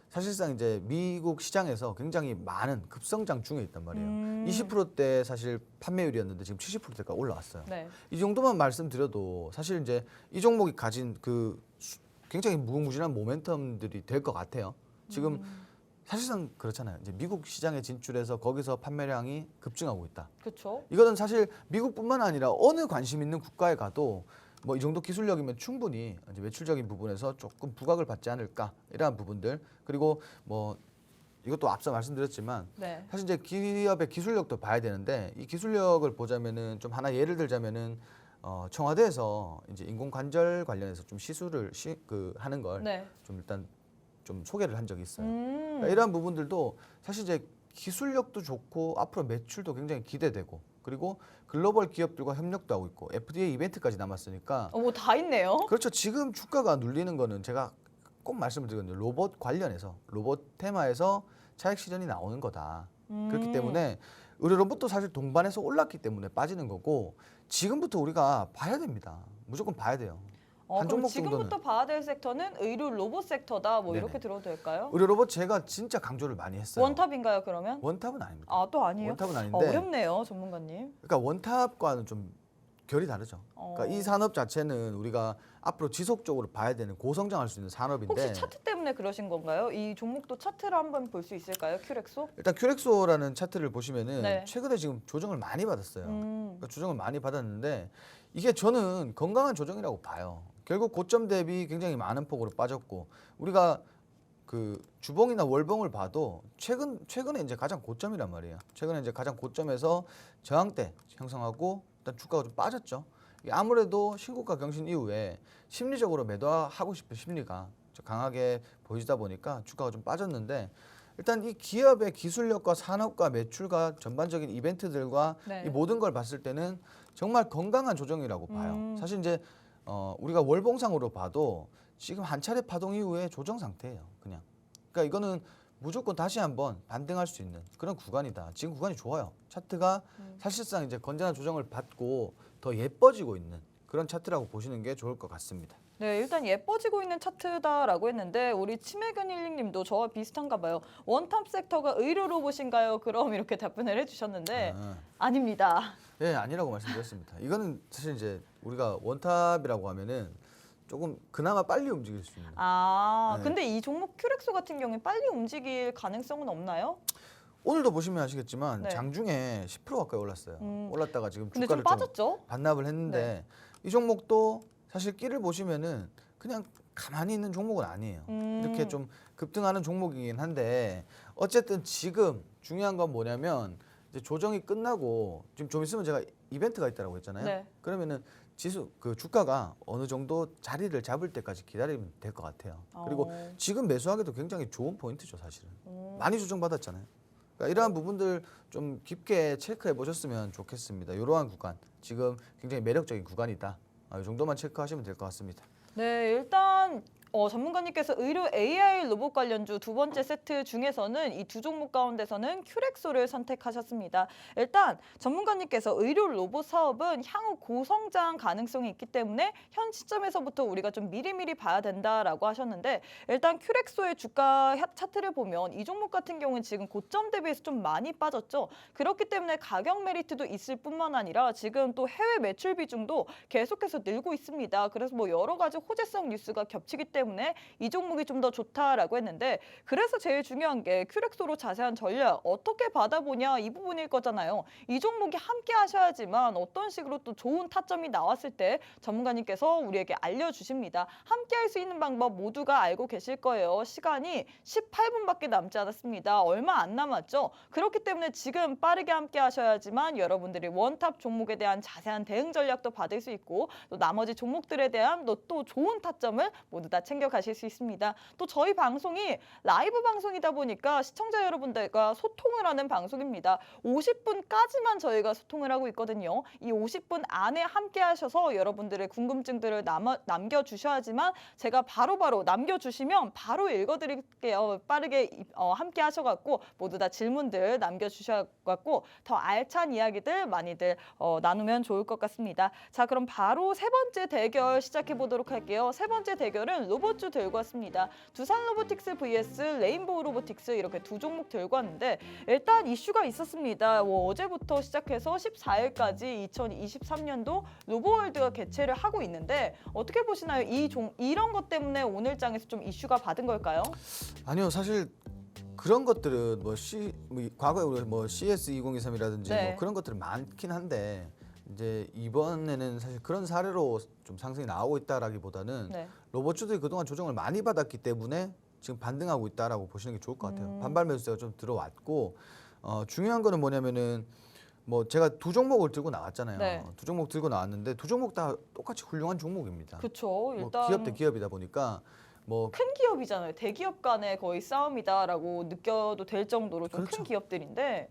사실상 이제 미국 시장에서 굉장히 많은 급성장 중에 있단 말이에요. 20%대 사실 판매율이었는데 지금 70%대가 올라왔어요. 네. 이 정도만 말씀드려도 사실 이제 이 종목이 가진 그 굉장히 무궁무진한 모멘텀들이 될 것 같아요. 지금 사실상 그렇잖아요. 이제 미국 시장에 진출해서 거기서 판매량이 급증하고 있다. 그렇죠. 이거는 사실 미국뿐만 아니라 어느 관심 있는 국가에 가도 뭐 이 정도 기술력이면 충분히 이제 매출적인 부분에서 조금 부각을 받지 않을까 이러한 부분들 그리고 뭐 이것도 앞서 말씀드렸지만 네. 사실 이제 기업의 기술력도 봐야 되는데 이 기술력을 보자면은 좀 하나 예를 들자면은 청와대에서 이제 인공관절 관련해서 좀 시술을 하는 걸 좀 네. 일단 좀 소개를 한 적이 있어요. 그러니까 이러한 부분들도 사실 이제 기술력도 좋고 앞으로 매출도 굉장히 기대되고 그리고 글로벌 기업들과 협력도 하고 있고 FDA 이벤트까지 남았으니까 뭐 다 있네요. 그렇죠. 지금 주가가 눌리는 거는 제가 꼭 말씀을 드리거든요. 로봇 관련해서 로봇 테마에서 차익 실현이 나오는 거다. 그렇기 때문에 의료 로봇도 사실 동반해서 올랐기 때문에 빠지는 거고 지금부터 우리가 봐야 됩니다. 무조건 봐야 돼요. 한 그럼 종목 지금부터 정도는. 봐야 될 섹터는 의료 로봇 섹터다. 뭐 네네. 이렇게 들어도 될까요? 의료 로봇 제가 진짜 강조를 많이 했어요. 원탑인가요, 그러면? 원탑은 아닙니다. 아, 또 아니에요? 원탑은 아닌데 어렵네요, 전문가님. 그러니까 원탑과는 좀 결이 다르죠. 그러니까 이 산업 자체는 우리가 앞으로 지속적으로 봐야 되는 고성장할 수 있는 산업인데 혹시 차트 때문에 그러신 건가요? 이 종목도 차트를 한번 볼 수 있을까요, 큐렉소? 일단 큐렉소라는 차트를 보시면은 네. 최근에 지금 조정을 많이 받았어요. 음. 그러니까 조정을 많이 받았는데 이게 저는 건강한 조정이라고 봐요. 결국 고점 대비 굉장히 많은 폭으로 빠졌고 우리가 그 주봉이나 월봉을 봐도 최근에 이제 가장 고점이란 말이에요. 최근에 이제 가장 고점에서 저항대 형성하고 일단 주가가 좀 빠졌죠. 이게 아무래도 신고가 경신 이후에 심리적으로 매도하고 싶은 심리가 좀 강하게 보이다 보니까 주가가 좀 빠졌는데 일단 이 기업의 기술력과 산업과 매출과 전반적인 이벤트들과 네. 이 모든 걸 봤을 때는 정말 건강한 조정이라고 봐요. 사실 이제 우리가 월봉상으로 봐도 지금 한 차례 파동 이후에 조정 상태예요. 그냥. 그러니까 이거는 무조건 다시 한번 반등할 수 있는 그런 구간이다. 지금 구간이 좋아요. 차트가 사실상 이제 건전한 조정을 받고 더 예뻐지고 있는 그런 차트라고 보시는 게 좋을 것 같습니다. 네, 일단 예뻐지고 있는 차트다라고 했는데 우리 치매근 힐링님도 저와 비슷한가 봐요. 원탑 섹터가 의료 로봇인가요? 그럼 이렇게 답변을 해주셨는데 아닙니다. 예, 아니라고 말씀드렸습니다. 이거는 사실 이제 우리가 원탑이라고 하면은 조금 그나마 빨리 움직일 수 있는. 네. 근데 이 종목 큐렉소 같은 경우에 빨리 움직일 가능성은 없나요? 오늘도 보시면 아시겠지만 네. 장중에 10% 가까이 올랐어요. 올랐다가 지금 근데 좀 주가를 빠졌죠? 반납을 했는데 이 종목도 사실 끼를 보시면은 그냥 가만히 있는 종목은 아니에요. 이렇게 좀 급등하는 종목이긴 한데 어쨌든 지금 중요한 건 뭐냐면 이제 조정이 끝나고 지금 좀 있으면 제가 이벤트가 있다고 했잖아요. 네. 그러면은 그 주가가 어느 정도 자리를 잡을 때까지 기다리면 될 것 같아요. 그리고 지금 매수하기도 굉장히 좋은 포인트죠, 사실은. 많이 조정받았잖아요. 그러니까 이러한 부분들 좀 깊게 체크해 보셨으면 좋겠습니다. 이러한 구간 지금 굉장히 매력적인 구간이다. 이 정도만 체크하시면 될 것 같습니다. 네, 일단 전문가님께서 의료 AI 로봇 관련주 두 번째 세트 중에서는 이 두 종목 가운데서는 큐렉소를 선택하셨습니다. 일단 전문가님께서 의료 로봇 사업은 향후 고성장 가능성이 있기 때문에 현 시점에서부터 우리가 좀 미리미리 봐야 된다라고 하셨는데 일단 큐렉소의 주가 차트를 보면 이 종목 같은 경우는 지금 고점 대비해서 좀 많이 빠졌죠. 그렇기 때문에 가격 메리트도 있을 뿐만 아니라 지금 또 해외 매출 비중도 계속해서 늘고 있습니다. 그래서 뭐 여러 가지 호재성 뉴스가 겹치기 때문에 이 종목이 좀 더 좋다라고 했는데 그래서 제일 중요한 게 큐렉소로 자세한 전략 어떻게 받아보냐 이 부분일 거잖아요. 이 종목이 함께 하셔야지만 어떤 식으로 또 좋은 타점이 나왔을 때 전문가님께서 우리에게 알려주십니다. 함께 할 수 있는 방법 모두가 알고 계실 거예요. 시간이 18분밖에 남지 않았습니다. 얼마 안 남았죠. 그렇기 때문에 지금 빠르게 함께 하셔야지만 여러분들이 원탑 종목에 대한 자세한 대응 전략도 받을 수 있고 또 나머지 종목들에 대한 또 좋은 타점을 모두 다 챙겨가실 수 있습니다. 또 저희 방송이 라이브 방송이다 보니까 시청자 여러분들과 소통을 하는 방송입니다. 50분까지만 저희가 소통을 하고 있거든요. 이 50분 안에 함께 하셔서 여러분들의 궁금증들을 남겨주셔야지만 제가 바로바로 남겨주시면 바로 읽어드릴게요. 빠르게 함께 하셔갖고 모두 다 질문들 남겨주셔갖고 더 알찬 이야기들 많이들 나누면 좋을 것 같습니다. 자, 그럼 바로 세 번째 대결 시작해 보도록 할게요. 세 번째 대결은 로봇주 들고 왔습니다. 두산 로보틱스 vs 레인보우 로보틱스 이렇게 두 종목 들고 왔는데 일단 이슈가 있었습니다. 어제부터 시작해서 14일까지 2023년도 로보월드가 개최를 하고 있는데 어떻게 보시나요? 이런 것 때문에 오늘 장에서 좀 이슈가 받은 걸까요? 아니요, 사실 그런 것들은 과거에 우리 CS 2023이라든지 네. 뭐 그런 것들은 많긴 한데 이제 이번에는 사실 그런 사례로 좀 상승이 나오고 있다라기보다는 네. 로봇주들이 그동안 조정을 많이 받았기 때문에 지금 반등하고 있다라고 보시는 게 좋을 것 같아요. 반발 매수세가 좀 들어왔고 중요한 거는 뭐냐면은 제가 두 종목을 들고 나왔잖아요. 네. 두 종목 들고 나왔는데 두 종목 다 똑같이 훌륭한 종목입니다. 그렇죠. 일단 기업 대 기업이다 보니까 큰 기업이잖아요. 대기업 간의 거의 싸움이다라고 느껴도 될 정도로 좀 큰 그렇죠. 기업들인데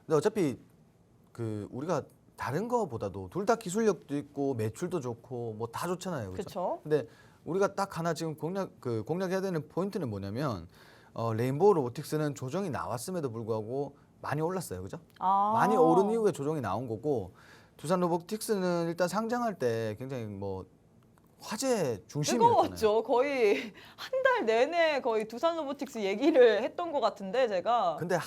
근데 어차피 우리가 다른 거보다도 둘 다 기술력도 있고 매출도 좋고 뭐 다 좋잖아요. 그렇죠? 그렇죠. 근데 우리가 딱 하나 지금 공략해야 되는 포인트는 뭐냐면 레인보우 로보틱스는 조정이 나왔음에도 불구하고 많이 올랐어요. 그죠? 많이 오른 이후에 조정이 나온 거고 두산 로보틱스는 일단 상장할 때 굉장히 화제 중심이었잖아요. 뜨거웠죠. 거의 한 달 내내 거의 두산 로보틱스 얘기를 했던 것 같은데 제가 근데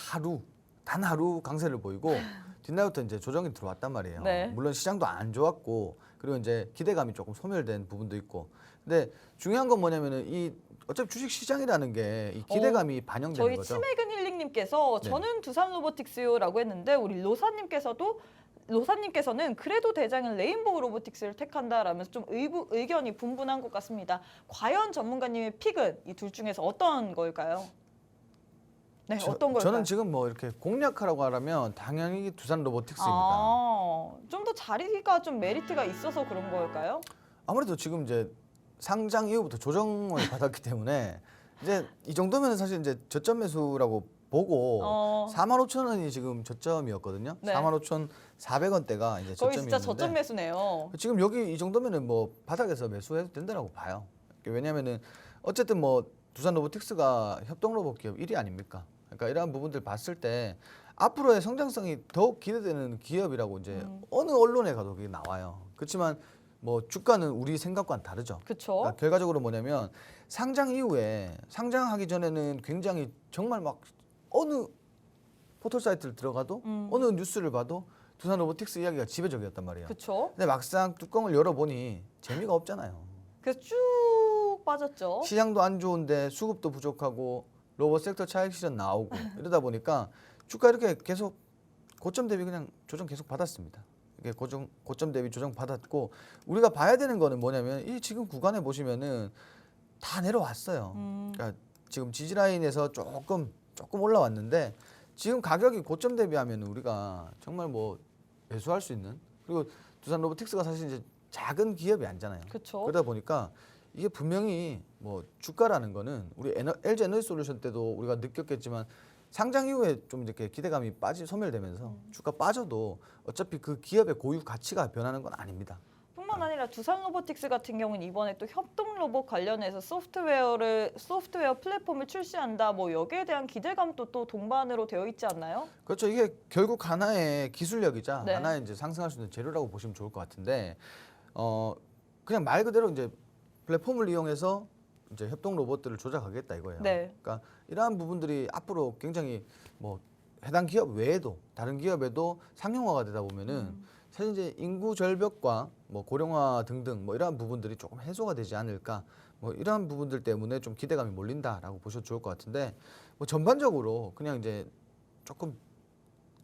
단 하루 강세를 보이고 뒷날부터 이제 조정이 들어왔단 말이에요. 네. 물론 시장도 안 좋았고 그리고 이제 기대감이 조금 소멸된 부분도 있고. 근데 중요한 건 뭐냐면은 어차피 주식 시장이라는 게 이 기대감이 반영되는 저희 거죠. 치맥은 힐링님께서 네. 저는 두산 로보틱스요라고 했는데 우리 로사님께서는 그래도 대장은 레인보우 로보틱스를 택한다라면서 좀 의견이 분분한 것 같습니다. 과연 전문가님의 픽은 이 둘 중에서 어떤 걸까요? 네, 어떤 걸까요? 저는 지금 이렇게 공략하라고 하라면 당연히 두산 로보틱스입니다. 좀 더 자리가 좀 메리트가 있어서 그런 걸까요? 아무래도 지금 이제 상장 이후부터 조정을 받았기 때문에 이제 이 정도면 사실 이제 저점 매수라고 보고 45,000원이 지금 저점이었거든요. 네. 45,400원대가 이제 거의 저점이었는데 진짜 저점 매수네요. 지금 여기 이 정도면은 바닥에서 매수해도 된다라고 봐요. 왜냐면은 어쨌든 두산 로보틱스가 협동 로봇 기업 1위 아닙니까? 그러니까 이러한 부분들 봤을 때 앞으로의 성장성이 더욱 기대되는 기업이라고 이제 어느 언론에 가도 그게 나와요. 그렇지만 주가는 우리 생각과는 다르죠. 그렇죠. 그러니까 결과적으로 뭐냐면 상장 이후에 상장하기 전에는 굉장히 정말 어느 포털 사이트를 들어가도 어느 뉴스를 봐도 두산 로보틱스 이야기가 지배적이었단 말이에요. 그렇죠. 근데 막상 뚜껑을 열어보니 재미가 없잖아요. 그래서 쭉 빠졌죠. 시장도 안 좋은데 수급도 부족하고 로봇 섹터 차익 실현 나오고 이러다 보니까 주가 이렇게 계속 고점 대비 그냥 조정 계속 받았습니다. 이게 고점 대비 조정 받았고 우리가 봐야 되는 거는 뭐냐면 이 지금 구간에 보시면은 다 내려왔어요. 그러니까 지금 지지 라인에서 조금 올라왔는데 지금 가격이 고점 대비하면 우리가 정말 매수할 수 있는 그리고 두산 로보틱스가 사실 이제 작은 기업이 아니잖아요. 그렇죠. 그러다 보니까 이게 분명히 주가라는 거는 우리 LG 에너지 솔루션 때도 우리가 느꼈겠지만 상장 이후에 좀 이렇게 기대감이 소멸되면서 주가 빠져도 어차피 그 기업의 고유 가치가 변하는 건 아닙니다. 뿐만 뿐만 아니라 두산 로보틱스 같은 경우는 이번에 또 협동 로봇 관련해서 소프트웨어 플랫폼을 출시한다. 뭐 여기에 대한 기대감도 또 동반으로 되어 있지 않나요? 그렇죠. 이게 결국 하나의 기술력이자 네. 하나의 이제 상승할 수 있는 재료라고 보시면 좋을 것 같은데 그냥 말 그대로 이제 플랫폼을 이용해서 이제 협동 로봇들을 조작하겠다 이거예요. 네. 그러니까 이러한 부분들이 앞으로 굉장히 뭐 해당 기업 외에도 다른 기업에도 상용화가 되다 보면은 사실 이제 인구 절벽과 뭐 고령화 등등 뭐 이러한 부분들이 조금 해소가 되지 않을까 뭐 이러한 부분들 때문에 좀 기대감이 몰린다라고 보셔도 좋을 것 같은데 뭐 전반적으로 그냥 이제 조금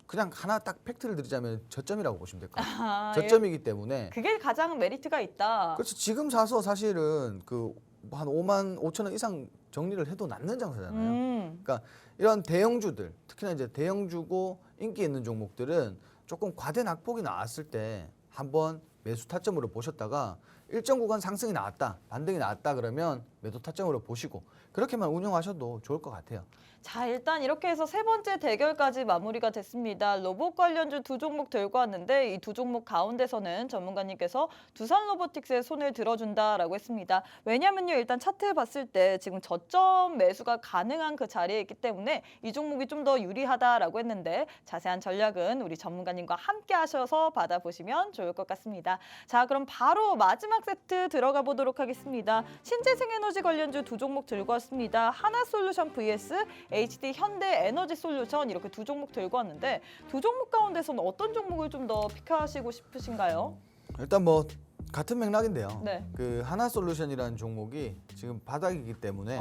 그냥 하나 딱 팩트를 드리자면 저점이라고 보시면 될 것 같아요. 아, 저점이기 때문에 그게 가장 메리트가 있다. 그렇죠. 지금 사서 사실은 그 한 5만 5천 원 이상 정리를 해도 남는 장사잖아요. 그러니까 이런 대형주들 특히나 이제 대형주고 인기 있는 종목들은 조금 과대 낙폭이 나왔을 때 한번 매수 타점으로 보셨다가 일정 구간 상승이 나왔다, 반등이 나왔다 그러면 매도 타점으로 보시고 그렇게만 운영하셔도 좋을 것 같아요. 자, 일단 이렇게 해서 세 번째 대결까지 마무리가 됐습니다. 로봇 관련주 두 종목 들고 왔는데 이 두 종목 가운데서는 전문가님께서 두산 로보틱스의 손을 들어준다라고 했습니다. 왜냐면요, 일단 차트 봤을 때 지금 저점 매수가 가능한 그 자리에 있기 때문에 이 종목이 좀 더 유리하다라고 했는데 자세한 전략은 우리 전문가님과 함께 하셔서 받아보시면 좋을 것 같습니다. 자, 그럼 바로 마지막 세트 들어가 보도록 하겠습니다. 신재생에너지 관련주 두 종목 들고 왔습니다. 하나솔루션 vs HD 현대에너지솔루션 이렇게 두 종목 들고 왔는데 두 종목 가운데서는 어떤 종목을 좀 더 픽하시고 싶으신가요? 일단 뭐 같은 맥락인데요. 네. 그 하나솔루션이라는 종목이 지금 바닥이기 때문에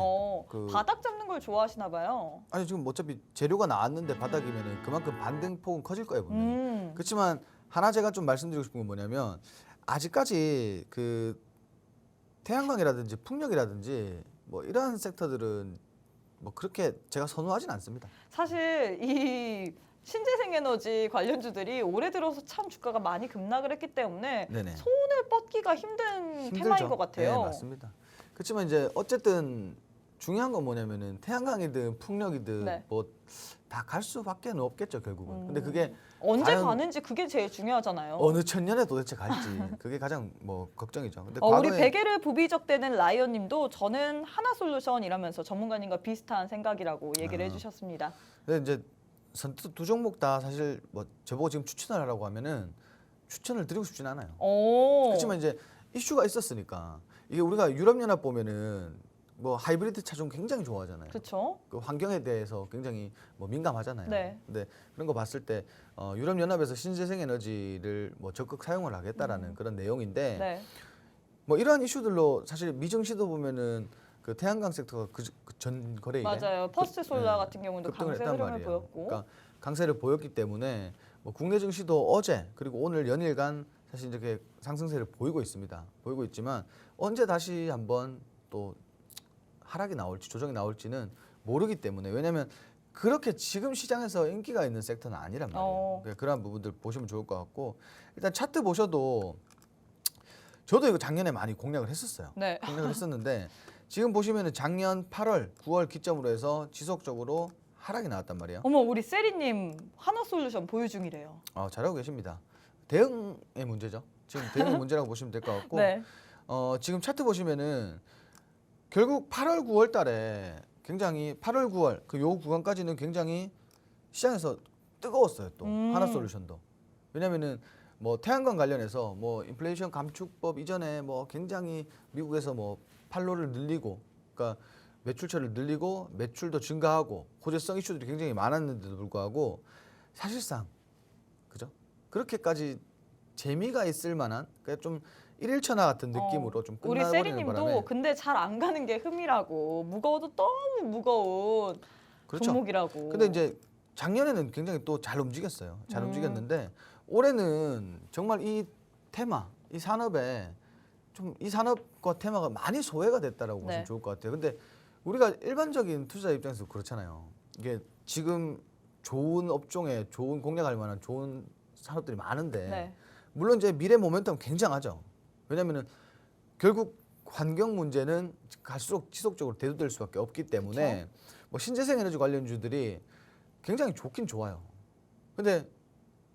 그 바닥 잡는 걸 좋아하시나 봐요. 아니 지금 어차피 재료가 나왔는데 바닥이면은 그만큼 반등폭은 커질 거예요 분명히. 그렇지만 하나 제가 좀 말씀드리고 싶은 건 뭐냐면 아직까지 그 태양광이라든지 풍력이라든지 뭐 이러한 섹터들은 뭐 그렇게 제가 선호하진 않습니다. 사실 이 신재생에너지 관련주들이 올해 들어서 참 주가가 많이 급락을 했기 때문에 네네. 손을 뻗기가 힘든 테마인 것 같아요. 네, 맞습니다. 그렇지만 이제 어쨌든 중요한 건 뭐냐면은 태양광이든 풍력이든 네. 뭐 다 갈 수밖에 없겠죠 결국은. 근데 그게 언제 과연 가는지 그게 제일 중요하잖아요. 어느 천년에 도대체 갈지 그게 가장 뭐 걱정이죠. 근데 우리 과거에 베개를 부비적대는 라이언님도 저는 하나솔루션이라면서 전문가님과 비슷한 생각이라고 얘기를 해주셨습니다. 근데 이제 선뜻 두 종목 다 사실 뭐 저보고 지금 추천을 하라고 하면은 추천을 드리고 싶진 않아요. 그렇지만 이제 이슈가 있었으니까 이게 우리가 유럽연합 보면은 뭐 하이브리드 차종 굉장히 좋아하잖아요. 그렇죠. 그 환경에 대해서 굉장히 뭐 민감하잖아요. 네. 근데 그런 거 봤을 때 유럽연합에서 신재생 에너지를 뭐 적극 사용을 하겠다라는 그런 내용인데 네. 뭐 이러한 이슈들로 사실 미증시도 보면은 그 태양광 섹터가 그 전 거래일에 맞아요. 퍼스트 솔라 네, 같은 경우도 급등을 강세 했단 흐름을 말이에요. 보였고. 그러니까 강세를 보였기 때문에 뭐 국내 증시도 어제 그리고 오늘 연일간 사실 이렇게 상승세를 보이고 있습니다. 보이고 있지만 언제 다시 한번 또 하락이 나올지 조정이 나올지는 모르기 때문에 왜냐하면 그렇게 지금 시장에서 인기가 있는 섹터는 아니란 말이에요. 그러니까 그런 부분들 보시면 좋을 것 같고 일단 차트 보셔도 저도 이거 작년에 많이 공략을 했었어요. 네. 공략을 했었는데 지금 보시면은 작년 8월, 9월 기점으로 해서 지속적으로 하락이 나왔단 말이에요. 어머, 우리 세리님 하나솔루션 보유 중이래요. 잘하고 계십니다. 대응의 문제죠. 지금 대응의 문제라고 보시면 될 것 같고 네. 지금 차트 보시면은 결국 8월, 9월 달에 굉장히 8월, 9월 그 요 구간까지는 굉장히 시장에서 뜨거웠어요. 또 하나솔루션도. 왜냐면은 뭐 태양광 관련해서 뭐 인플레이션 감축법 이전에 뭐 굉장히 미국에서 뭐 판로를 늘리고 그러니까 매출처를 늘리고 매출도 증가하고 호재성 이슈들이 굉장히 많았는데도 불구하고 사실상 그죠? 그렇게까지 재미가 있을 만한 그러니까 좀 일일천하 같은 느낌으로 좀 우리 끝나버리는 세리님도 바람에 근데 잘 안 가는 게 흠이라고. 무거워도 너무 무거운 그렇죠. 종목이라고. 근데 이제 작년에는 굉장히 또 잘 움직였어요. 잘 움직였는데 올해는 정말 이 테마, 이 산업에 좀 이 산업과 테마가 많이 소외가 됐다라고 네. 보시면 좋을 것 같아요. 근데 우리가 일반적인 투자 입장에서 그렇잖아요. 이게 지금 좋은 업종에 좋은 공략할 만한 좋은 산업들이 많은데 네. 물론 이제 미래 모멘텀 굉장하죠. 왜냐면은 결국 환경 문제는 갈수록 지속적으로 대두될 수밖에 없기 때문에 뭐 신재생 에너지 관련주들이 굉장히 좋긴 좋아요. 근데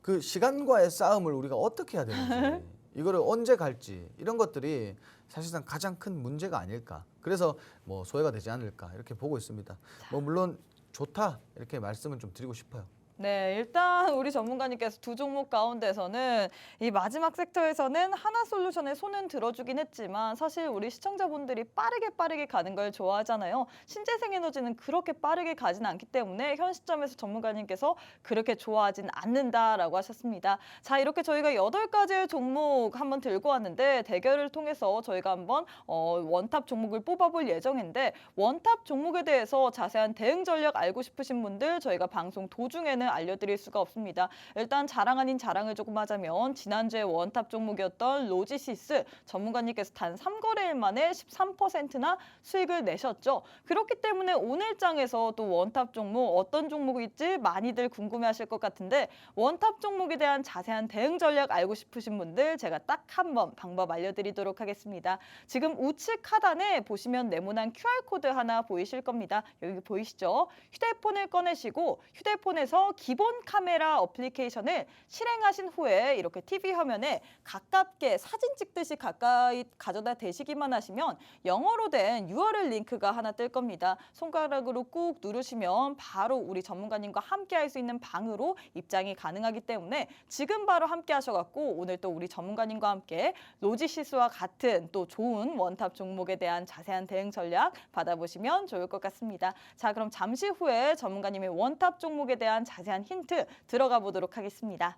그 시간과의 싸움을 우리가 어떻게 해야 되는지 이거를 언제 갈지 이런 것들이 사실상 가장 큰 문제가 아닐까. 그래서 뭐 소외가 되지 않을까 이렇게 보고 있습니다. 뭐 물론 좋다 이렇게 말씀을 좀 드리고 싶어요. 네, 일단 우리 전문가님께서 두 종목 가운데서는 이 마지막 섹터에서는 하나솔루션에 손은 들어주긴 했지만 사실 우리 시청자분들이 빠르게 가는 걸 좋아하잖아요. 신재생 에너지는 그렇게 빠르게 가진 않기 때문에 현 시점에서 전문가님께서 그렇게 좋아하진 않는다라고 하셨습니다. 자, 이렇게 저희가 8가지의 종목 한번 들고 왔는데 대결을 통해서 저희가 한번 원탑 종목을 뽑아볼 예정인데 원탑 종목에 대해서 자세한 대응 전략 알고 싶으신 분들 저희가 방송 도중에는 알려드릴 수가 없습니다. 일단 자랑 아닌 자랑을 조금 하자면 지난주에 원탑 종목이었던 로지시스 전문가님께서 단 3거래일 만에 13%나 수익을 내셨죠. 그렇기 때문에 오늘 장에서 또 원탑 종목 어떤 종목일지 많이들 궁금해하실 것 같은데 원탑 종목에 대한 자세한 대응 전략 알고 싶으신 분들 제가 딱 한 번 방법 알려드리도록 하겠습니다. 지금 우측 하단에 보시면 네모난 QR코드 하나 보이실 겁니다. 여기 보이시죠? 휴대폰을 꺼내시고 휴대폰에서 기본 카메라 어플리케이션을 실행하신 후에 이렇게 TV 화면에 가깝게 사진 찍듯이 가까이 가져다 대시기만 하시면 영어로 된 URL 링크가 하나 뜰 겁니다. 손가락으로 꾹 누르시면 바로 우리 전문가님과 함께 할 수 있는 방으로 입장이 가능하기 때문에 지금 바로 함께 하셔갖고 오늘 또 우리 전문가님과 함께 로지시스와 같은 또 좋은 원탑 종목에 대한 자세한 대응 전략 받아보시면 좋을 것 같습니다. 자, 그럼 잠시 후에 전문가님의 원탑 종목에 대한 자세한 힌트 들어가 보도록 하겠습니다.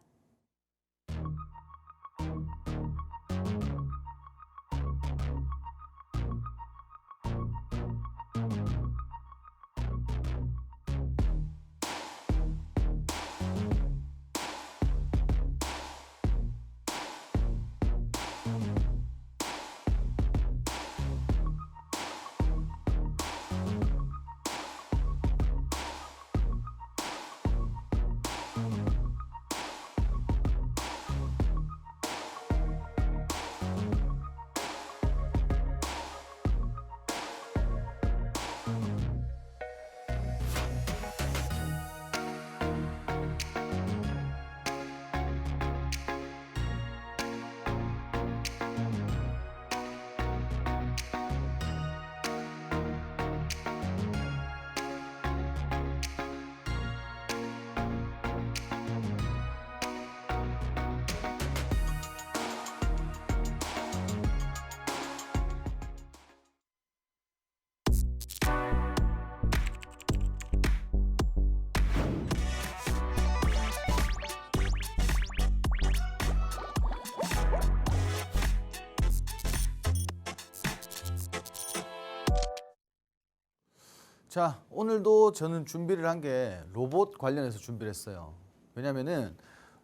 자, 오늘도 저는 준비를 한 게 로봇 관련해서 준비를 했어요. 왜냐면은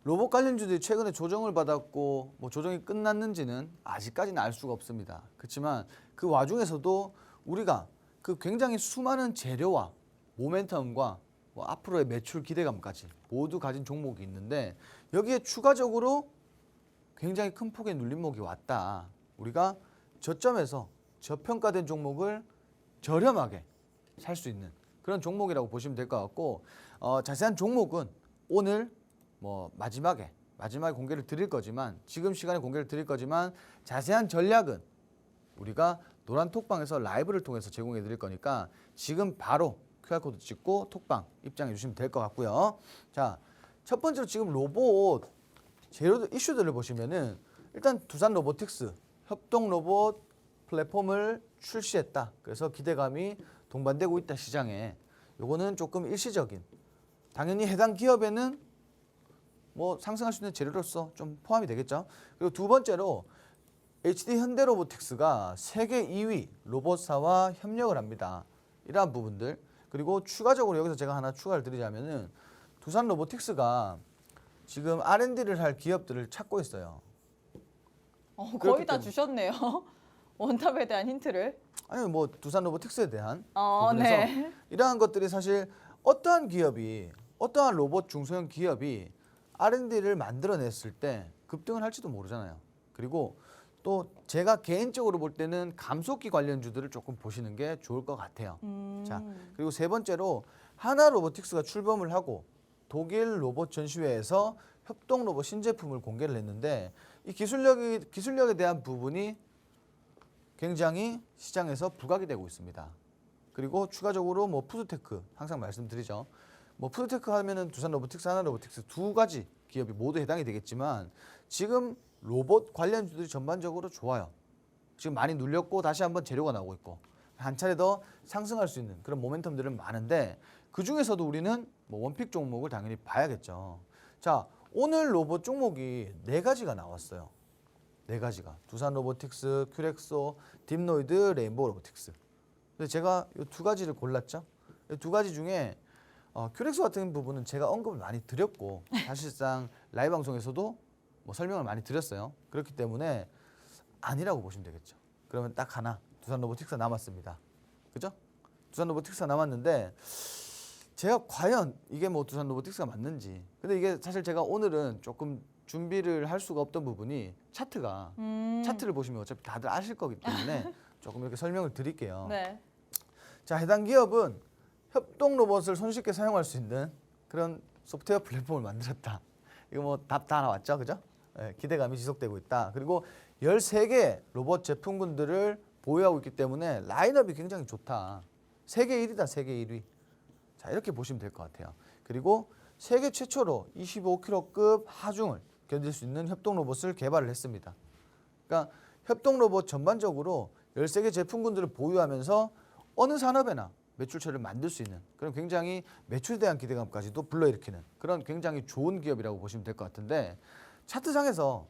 로봇 관련주들이 최근에 조정을 받았고 뭐 조정이 끝났는지는 아직까지는 알 수가 없습니다. 그렇지만 그 와중에서도 우리가 그 굉장히 수많은 재료와 모멘텀과 뭐 앞으로의 매출 기대감까지 모두 가진 종목이 있는데 여기에 추가적으로 굉장히 큰 폭의 눌림목이 왔다. 우리가 저점에서 저평가된 종목을 저렴하게 살 수 있는 그런 종목이라고 보시면 될 것 같고 자세한 종목은 오늘 뭐 마지막에 공개를 드릴 거지만 지금 시간에 공개를 드릴 거지만 자세한 전략은 우리가 노란 톡방에서 라이브를 통해서 제공해 드릴 거니까 지금 바로 QR코드 찍고 톡방 입장해 주시면 될 것 같고요. 자, 첫 번째로 지금 로봇 재료 이슈들을 보시면은 일단 두산 로보틱스 협동 로봇 플랫폼을 출시했다. 그래서 기대감이 동반되고 있다 시장에. 요거는 조금 일시적인. 당연히 해당 기업에는 뭐 상승할 수 있는 재료로서 좀 포함이 되겠죠. 그리고 두 번째로 HD 현대로보틱스가 세계 2위 로봇사와 협력을 합니다. 이러한 부분들. 그리고 추가적으로 여기서 제가 하나 추가를 드리자면은 두산 로보틱스가 지금 R&D를 할 기업들을 찾고 있어요. 거의 다 주셨네요. 원탑에 대한 힌트를. 아니 뭐 두산 로보틱스에 대한 부분에서 네. 이러한 것들이 사실 어떠한 기업이 어떠한 로봇 중소형 기업이 R&D를 만들어냈을 때 급등을 할지도 모르잖아요. 그리고 또 제가 개인적으로 볼 때는 감속기 관련주들을 조금 보시는 게 좋을 것 같아요. 자, 그리고 세 번째로 하나 로보틱스가 출범을 하고 독일 로봇 전시회에서 협동 로봇 신제품을 공개를 했는데 이 기술력에 대한 부분이 굉장히 시장에서 부각이 되고 있습니다. 그리고 추가적으로 뭐 푸드테크 항상 말씀드리죠. 뭐 푸드테크 하면은 두산 로보틱스, 하나 로보틱스 두 가지 기업이 모두 해당이 되겠지만 지금 로봇 관련주들이 전반적으로 좋아요. 지금 많이 눌렸고 다시 한번 재료가 나오고 있고 한 차례 더 상승할 수 있는 그런 모멘텀들은 많은데 그 중에서도 우리는 뭐 원픽 종목을 당연히 봐야겠죠. 자, 오늘 로봇 종목이 4가지가 나왔어요. 4가지가 두산 로보틱스, 큐렉소, 딥노이드, 레인보우 로보틱스. 근데 제가 이 2가지를 골랐죠. 이 2가지 중에 큐렉소 같은 부분은 제가 언급을 많이 드렸고 사실상 라이브 방송에서도 뭐 설명을 많이 드렸어요. 그렇기 때문에 아니라고 보시면 되겠죠. 그러면 딱 하나 두산 로보틱스가 남았습니다. 그죠? 두산 로보틱스가 남았는데 제가 과연 이게 뭐 두산 로보틱스가 맞는지. 근데 이게 사실 제가 오늘은 조금 준비를 할 수가 없던 부분이 차트가 차트를 보시면 어차피 다들 아실 거기 때문에 조금 이렇게 설명을 드릴게요. 네. 자, 해당 기업은 협동 로봇을 손쉽게 사용할 수 있는 그런 소프트웨어 플랫폼을 만들었다. 이거 뭐 답 다 나왔죠, 그죠? 네, 기대감이 지속되고 있다. 그리고 13개 로봇 제품군들을 보유하고 있기 때문에 라인업이 굉장히 좋다. 세계 1위다, 세계 1위. 자, 이렇게 보시면 될 것 같아요. 그리고 세계 최초로 25kg급 하중을 견딜 수 있는 협동 로봇을 개발을 했습니다. 그러니까 협동 로봇 전반적으로 13개 제품군들을 보유하면서 어느 산업에나 매출처를 만들 수 있는 그런 굉장히 매출에 대한 기대감까지도 불러일으키는 그런 굉장히 좋은 기업이라고 보시면 될 것 같은데 차트상에서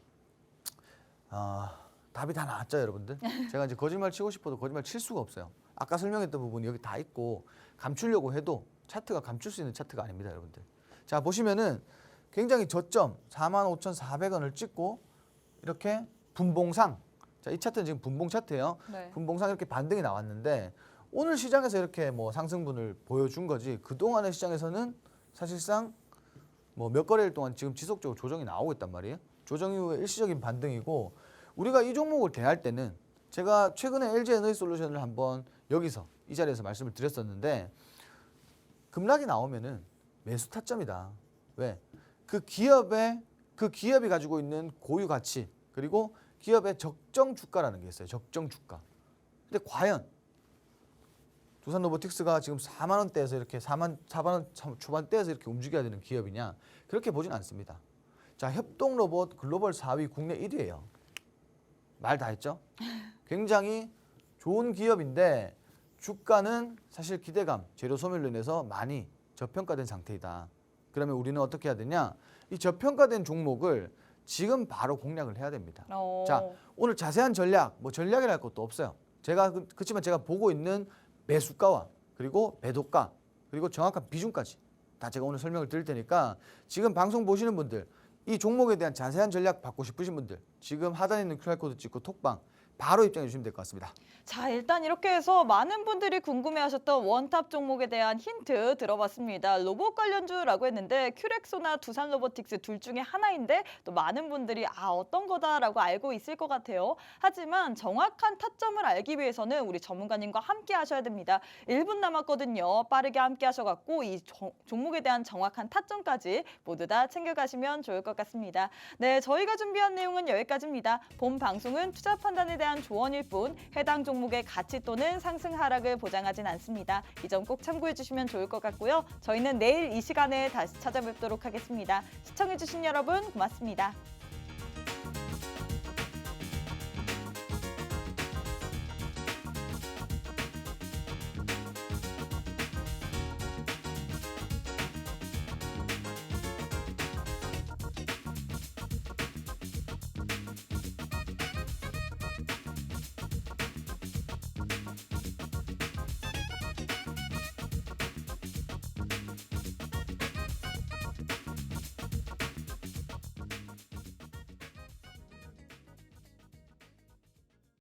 답이 다 나왔죠, 여러분들. 제가 이제 거짓말 치고 싶어도 거짓말 칠 수가 없어요. 아까 설명했던 부분이 여기 다 있고 감추려고 해도 차트가 감출 수 있는 차트가 아닙니다, 여러분들. 자, 보시면은 굉장히 저점 45,400원을 찍고 이렇게 분봉상. 자, 이 차트는 지금 분봉 차트예요. 네. 분봉상 이렇게 반등이 나왔는데 오늘 시장에서 이렇게 뭐 상승분을 보여준 거지 그동안의 시장에서는 사실상 뭐 몇 거래일 동안 지금 지속적으로 조정이 나오고 있단 말이에요. 조정 이후에 일시적인 반등이고 우리가 이 종목을 대할 때는 제가 최근에 LG에너지솔루션을 한번 여기서 이 자리에서 말씀을 드렸었는데 급락이 나오면은 매수 타점이다. 왜? 그 기업이 가지고 있는 고유 가치 그리고 기업의 적정 주가라는 게 있어요. 적정 주가. 근데 과연 두산 로보틱스가 지금 4만 원대에서 이렇게 4만 원 초반대에서 이렇게 움직여야 되는 기업이냐? 그렇게 보진 않습니다. 자, 협동 로봇 글로벌 4위 국내 1위예요. 말 다 했죠? 굉장히 좋은 기업인데 주가는 사실 기대감, 재료 소멸로 인해서 많이 저평가된 상태이다. 그러면 우리는 어떻게 해야 되냐? 이 저평가된 종목을 지금 바로 공략을 해야 됩니다. 자, 오늘 자세한 전략, 뭐 전략이랄 것도 없어요. 그렇지만 제가 보고 있는 매수가와 그리고 매도가 그리고 정확한 비중까지 다 제가 오늘 설명을 드릴 테니까 지금 방송 보시는 분들 이 종목에 대한 자세한 전략 받고 싶으신 분들 지금 하단에 있는 QR코드 찍고 톡방 바로 입장해 주시면 될 것 같습니다. 자, 일단 이렇게 해서 많은 분들이 궁금해하셨던 원탑 종목에 대한 힌트 들어봤습니다. 로봇 관련주라고 했는데 큐렉소나 두산 로보틱스 둘 중에 하나인데 또 많은 분들이 어떤 거다라고 알고 있을 것 같아요. 하지만 정확한 타점을 알기 위해서는 우리 전문가님과 함께 하셔야 됩니다. 1분 남았거든요. 빠르게 함께 하셔갖고 이 종목에 대한 정확한 타점까지 모두 다 챙겨가시면 좋을 것 같습니다. 네, 저희가 준비한 내용은 여기까지입니다. 본 방송은 투자 판단에 대한 조언일 뿐 해당 종목의 가치 또는 상승 하락을 보장하진 않습니다. 이 점 꼭 참고해 주시면 좋을 것 같고요. 저희는 내일 이 시간에 다시 찾아뵙도록 하겠습니다. 시청해 주신 여러분 고맙습니다.